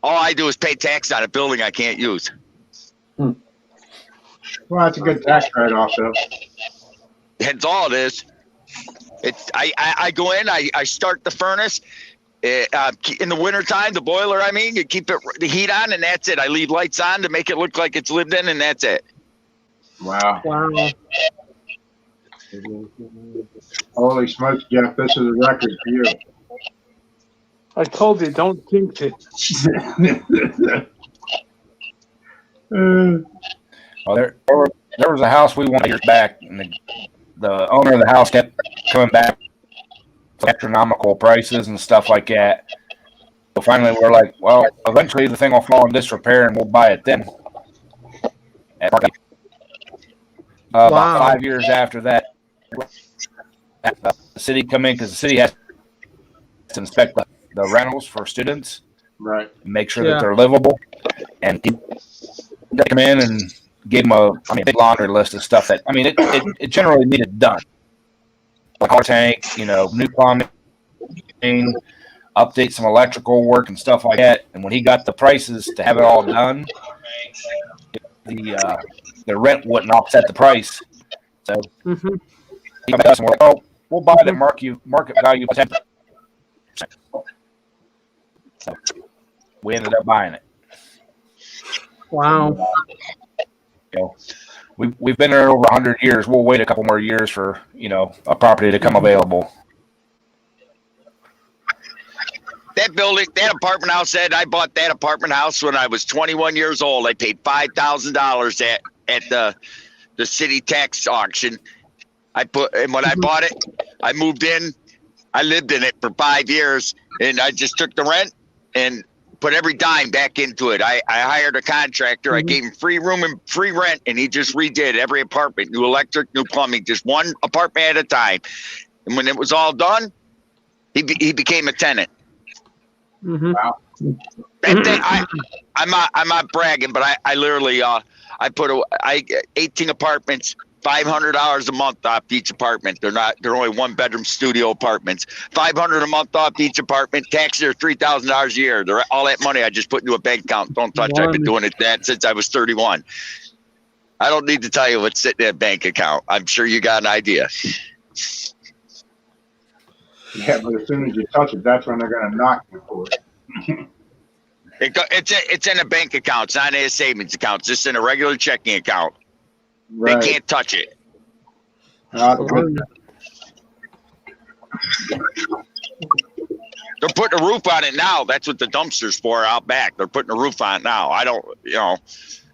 All I do is pay tax on a building I can't use. Well, that's a good tax credit also. That's all it is. I go in, I start the furnace. In the wintertime, the boiler, you keep the heat on, and that's it. I leave lights on to make it look like it's lived in, and that's it. Wow. Wow. Holy smokes, Jeff, this is a record for you. I told you, don't jinx it. Well, there was a house we wanted years back, and the owner of the house kept coming back with astronomical prices and stuff like that. So finally, we're like, well, eventually the thing will fall in disrepair, and we'll buy it then. About 5 years after that, the city come in because the city has to inspect the rentals for students, right? And make sure that they're livable, and they come in and gave them a big laundry list of stuff that it generally needed done, like water tank, new plumbing, update some electrical work and stuff like that. And when he got the prices to have it all done, the rent wouldn't offset the price. So he came to us and we're like, "Oh, we'll buy it at market value of 10%." So we ended up buying it. Wow. We've been there over 100 years. We'll wait a couple more years for a property to come available. That building, that apartment house, I bought that apartment house when I was 21 years old. I paid $5,000 at the city tax auction. And when I bought it, I moved in. I lived in it for 5 years, and I just took the rent and put every dime back into it. I hired a contractor. I gave him free room and free rent, and he just redid every apartment, new electric, new plumbing, just one apartment at a time. And when it was all done, he became a tenant. Wow. That thing, I'm not bragging, but I literally I put 18 apartments, $500 a month off each apartment. They're only 1-bedroom studio apartments. $500 a month off each apartment. Taxes are $3,000 a year. All that money I just put into a bank account. Don't touch. I've been doing that since I was 31. I don't need to tell you what's sitting in a bank account. I'm sure you got an idea. Yeah, but as soon as you touch it, that's when they're going to knock you for it. It's in a bank account. It's not in a savings account. It's just in a regular checking account. Right. They can't touch it. They're putting a roof on it now. That's what the dumpster's for out back. They're putting a roof on it now. I don't,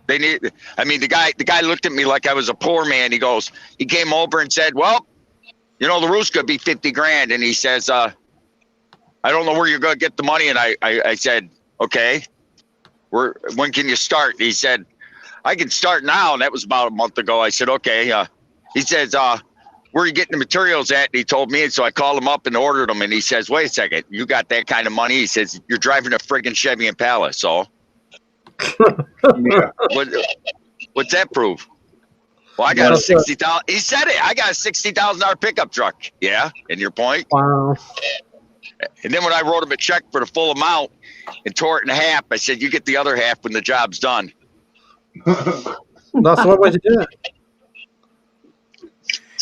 they need. The guy looked at me like I was a poor man. He came over and said, "Well, the roof's gonna be $50,000." And he says, "I don't know where you're gonna get the money." And I said, "Okay, when can you start?" And he said, "I can start now." And that was about a month ago. I said, "Okay." He says, "Where are you getting the materials at?" And he told me. And so I called him up and ordered them. And he says, "Wait a second, you got that kind of money?" He says, "You're driving a friggin' Chevy Impala." So Yeah. what's that prove? Well, I got a $60,000. He said it. I got a $60,000 pickup truck. Yeah. And your point? Wow. And then when I wrote him a check for the full amount and tore it in half, I said, "You get the other half when the job's done." That's the right way to do it.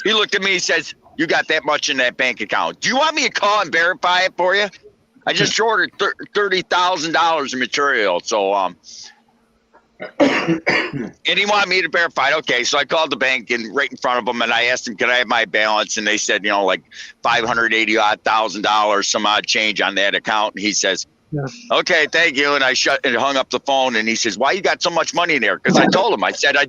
He looked at me, he says, "You got that much in that bank account. Do you want me to call and verify it for you?" I just ordered $30,000 in material. So, and he wanted me to verify it. Okay, so I called the bank and right in front of them, and I asked them, "Could I have my balance?" And they said, like $580,000, some odd change on that account. And he says, Yeah. "Okay, thank you." And I hung up the phone. And he says, "Why you got so much money in there?" Because I told him, I said, I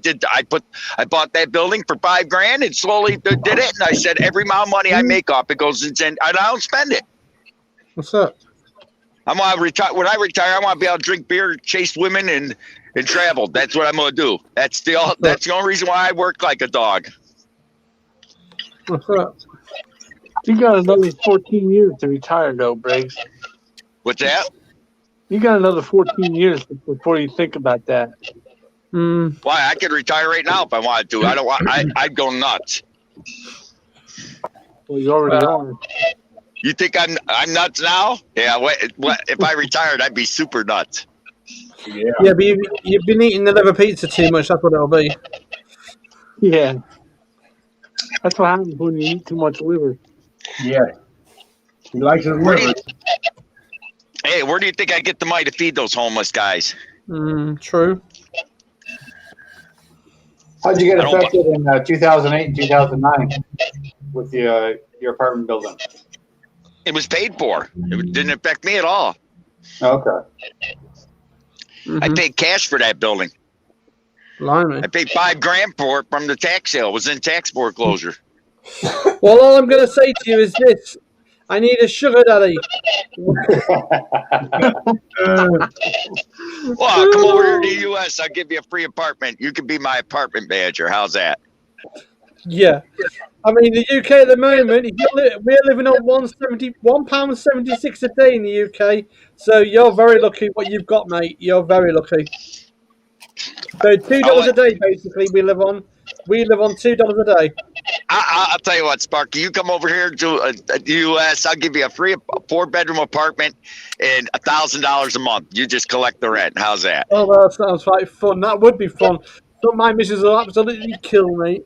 bought that building for $5,000 and slowly did it. And I said, every amount of money I make off it goes and I don't spend it. What's up? I'm gonna retire. When I retire, I want to be able to drink beer, chase women, and travel. That's what I'm gonna do. That's the only reason why I work like a dog. What's up? You got another 14 years to retire, though, Briggs. What's that? You got another 14 years before you think about that. Mm. Why? I could retire right now if I wanted to. I don't want. I'd go nuts. Well, you already are. You think I'm nuts now? Yeah. What if I retired? I'd be super nuts. Yeah. Yeah, but you've been eating the liver pizza too much. That's what it'll be. Yeah. That's what happens when you eat too much liver. Yeah. He likes his liver. Hey, where do you think I get the money to feed those homeless guys? True. How'd you get affected in 2008 and 2009 with your apartment building? It was paid for. It didn't affect me at all. Okay. I paid cash for that building. Blimey. I paid $5,000 for it from the tax sale. It was in tax foreclosure. Well, all I'm going to say to you is this. I need a sugar daddy. Well, come over here to the U.S. I'll give you a free apartment. You can be my apartment manager. How's that? Yeah. I mean, the UK at the moment, we're living on £1.76 a day in the UK. So you're very lucky what you've got, mate. You're very lucky. So $2 a day, basically, we live on. We live on $2 a day. I'll tell you what, Sparky. You come over here to the U.S. I'll give you a free 4-bedroom apartment and $1,000 a month. You just collect the rent. How's that? Oh, well, that sounds like fun. That would be fun. But my missus will absolutely kill me.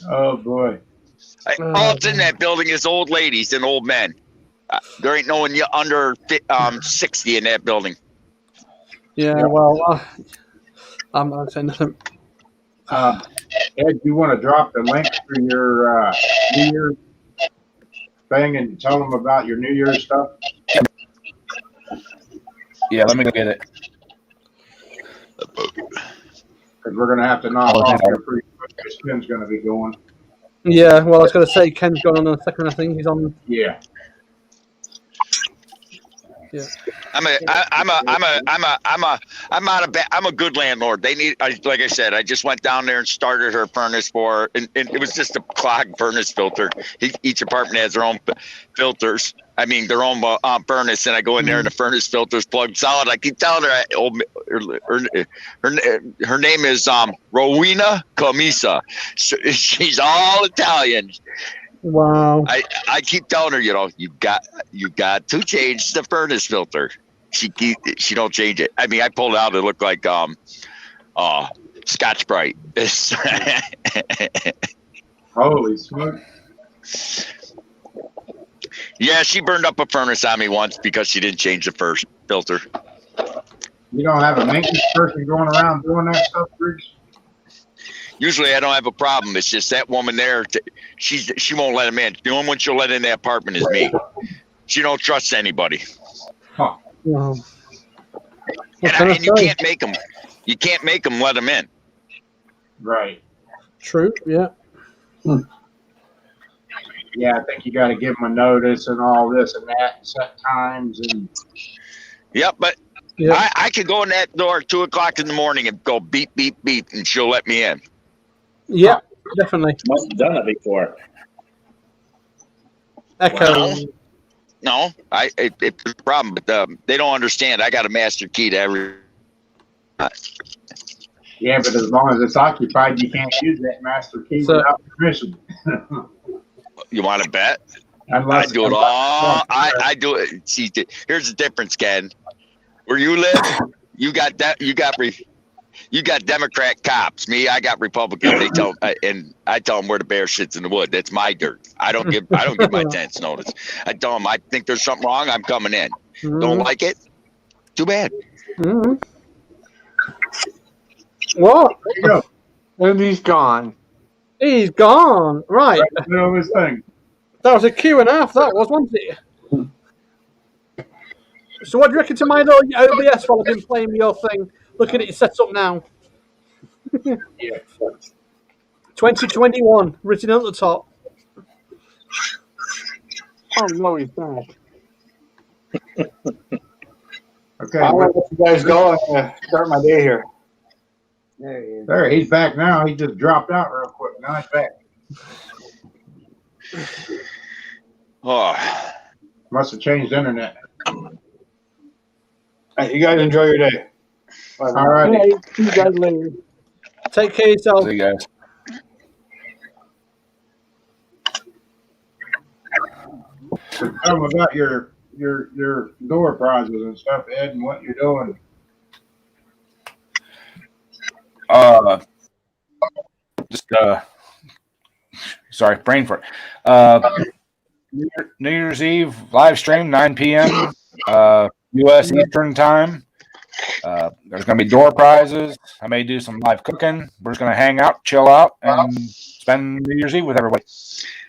Oh boy! All it's in that building is old ladies and old men. There ain't no one under 60 in that building. Yeah, well, I'm not saying nothing. Ed, you want to drop the link for your New Year's thing and tell them about your New Year's stuff? Yeah, let me go get it. Because we're going to have to knock off here pretty quick because Tim's going to be going. Yeah, well, I was going to say Ken's gone on a second. I think he's on. Yeah. Yeah. I'm a good landlord. They need, like I said, I just went down there and started her furnace for her, and it was just a clogged furnace filter. Each apartment has their own filters. I mean, their own furnace, and I go in there and the furnace filter's plugged solid. I keep telling her, her name is Rowena Camisa. So she's all Italian. Wow. I keep telling her, you got to change the furnace filter. She don't change it. I mean, I pulled it out. It looked like Scotch Brite. Holy smoke! Yeah, she burned up a furnace on me once because she didn't change the first filter. You don't have a maintenance person going around doing that stuff, Bruce? Usually I don't have a problem. It's just that woman there. She won't let him in. The only one she'll let in that apartment is me. She don't trust anybody. Huh. Wow. And you can't make them. You can't make them let them in. Right. True. Yeah. Yeah, I think you got to give them a notice and all this and that, and set times and. Yep, but Yeah. I could go in that door at 2:00 in the morning and go beep beep beep, and she'll let me in. Yeah, definitely. Must have done it before. Echo. Well, no, it's a problem, but they don't understand. I got a master key to every. Yeah, but as long as it's occupied, you can't use that master key without permission. You want to bet? Unless I do it all. I do it. See, here's the difference, Ken. Where you live, you got that. You got You got Democrat cops. Me, I got Republican. They tell and I tell them where the bear shits in the wood. That's my dirt. I don't give my tenants notice. I tell them I think there's something wrong. I'm coming in. Don't like it? Too bad. What? There you go. And he's gone. He's gone. Right. Right in the middle of his thing. That was a Q and a half, that was, wasn't it? So what do you reckon to my little OBS while I've been playing your thing? Looking at it set up now. Yeah. 2021, written at the top. Oh, no, he's not. Okay. I'll let you guys go and start my day here. There he is. There, he's back now. He just dropped out real quick. Now he's back. Oh, Must have changed the internet. Hey, you guys enjoy your day. Bye. All right. Hey, see you guys later. Take care of yourself. See you guys. So tell them about your door prizes and stuff, Ed, and what you're doing. Sorry, brain fart. New Year's Eve live stream, 9 p.m. U.S. Eastern time. There's going to be door prizes. I may do some live cooking. We're just going to hang out, chill out, and spend New Year's Eve with everybody.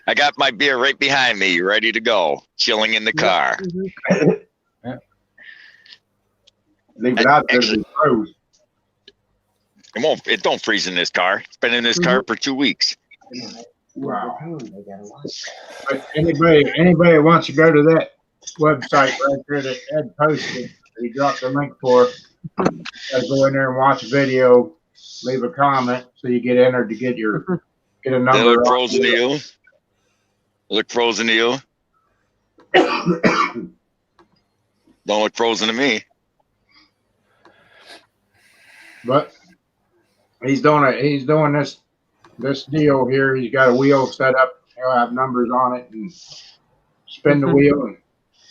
I got my beer right behind me, ready to go, chilling in the car. Leave it out there to froze. It don't freeze in this car. It's been in this car for 2 weeks. Wow. But anybody wants to go to that website right there that Ed posted, he dropped the link for. Gotta go in there and watch a video, leave a comment, so you get entered to get a number. They look frozen to you. Look frozen to you. Don't look frozen to me. But he's doing this deal here. He's got a wheel set up. He'll have numbers on it and spin the wheel and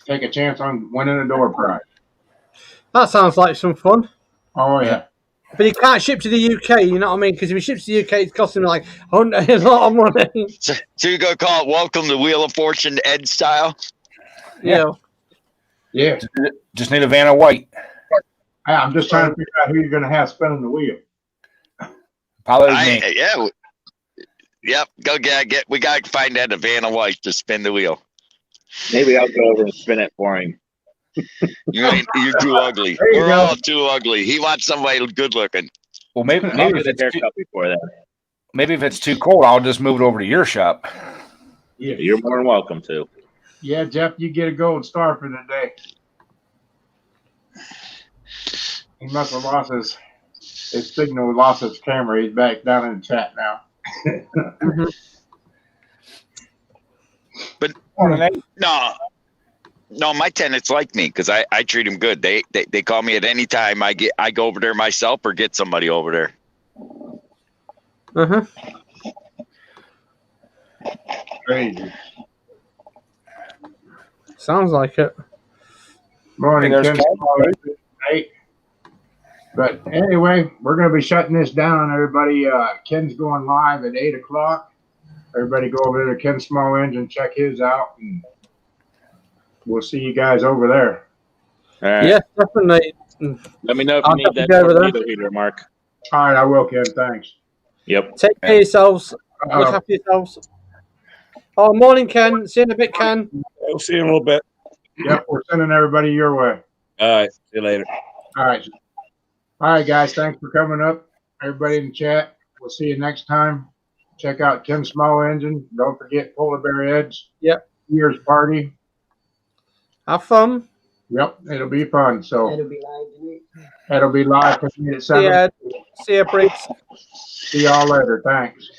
take a chance on winning a door prize. That sounds like some fun. Oh yeah. But he can't ship to the UK, you know what I mean? Because if he ships to the UK, it's costing him like a lot of money. So you're gonna call it "Welcome to Wheel of Fortune" Ed style? Yeah. Yeah. Just need a van of white. I'm just trying to figure out who you're going to have spinning the wheel. Probably me. Yeah. Yep. Go get. We got to find out a van of white to spin the wheel. Maybe I'll go over and spin it for him. You're too ugly. We're all too ugly. He wants somebody good looking. Well, maybe I'll if get a it's haircut before that. maybe if it's too cold, I'll just move it over to your shop. Yeah. You're more than welcome to. Yeah, Jeff, you get a gold star for the day. He must have lost his signal, lost his camera. He's back down in the chat now. But no, my tenants like me because I treat them good. They call me at any time. I go over there myself or get somebody over there. Crazy. Sounds like it. Morning, There's Ken. Hey. But anyway, we're going to be shutting this down, everybody. Ken's going live at 8 o'clock. Everybody go over there to Ken Small Engine, check his out, and we'll see you guys over there. All right. Yes, definitely. Let me know if I'll you need that go over there. torpedo heater, Mark. All right, I will, Ken. Thanks. Yep. Take care of yourselves. Look after yourselves. Oh, morning, Ken. See you in a bit, Ken. We'll see you in a little bit. Yep, we're sending everybody your way. All right. See you later. All right. All right, guys. Thanks for coming up. Everybody in the chat. We'll see you next time. Check out Ken Small Engine. Don't forget Polar Bear Ed's Year's party. Have fun. Yep, it'll be fun. So It'll be live tonight. it'll be live for me at 7. See ya, Briggs. See y'all later. Thanks.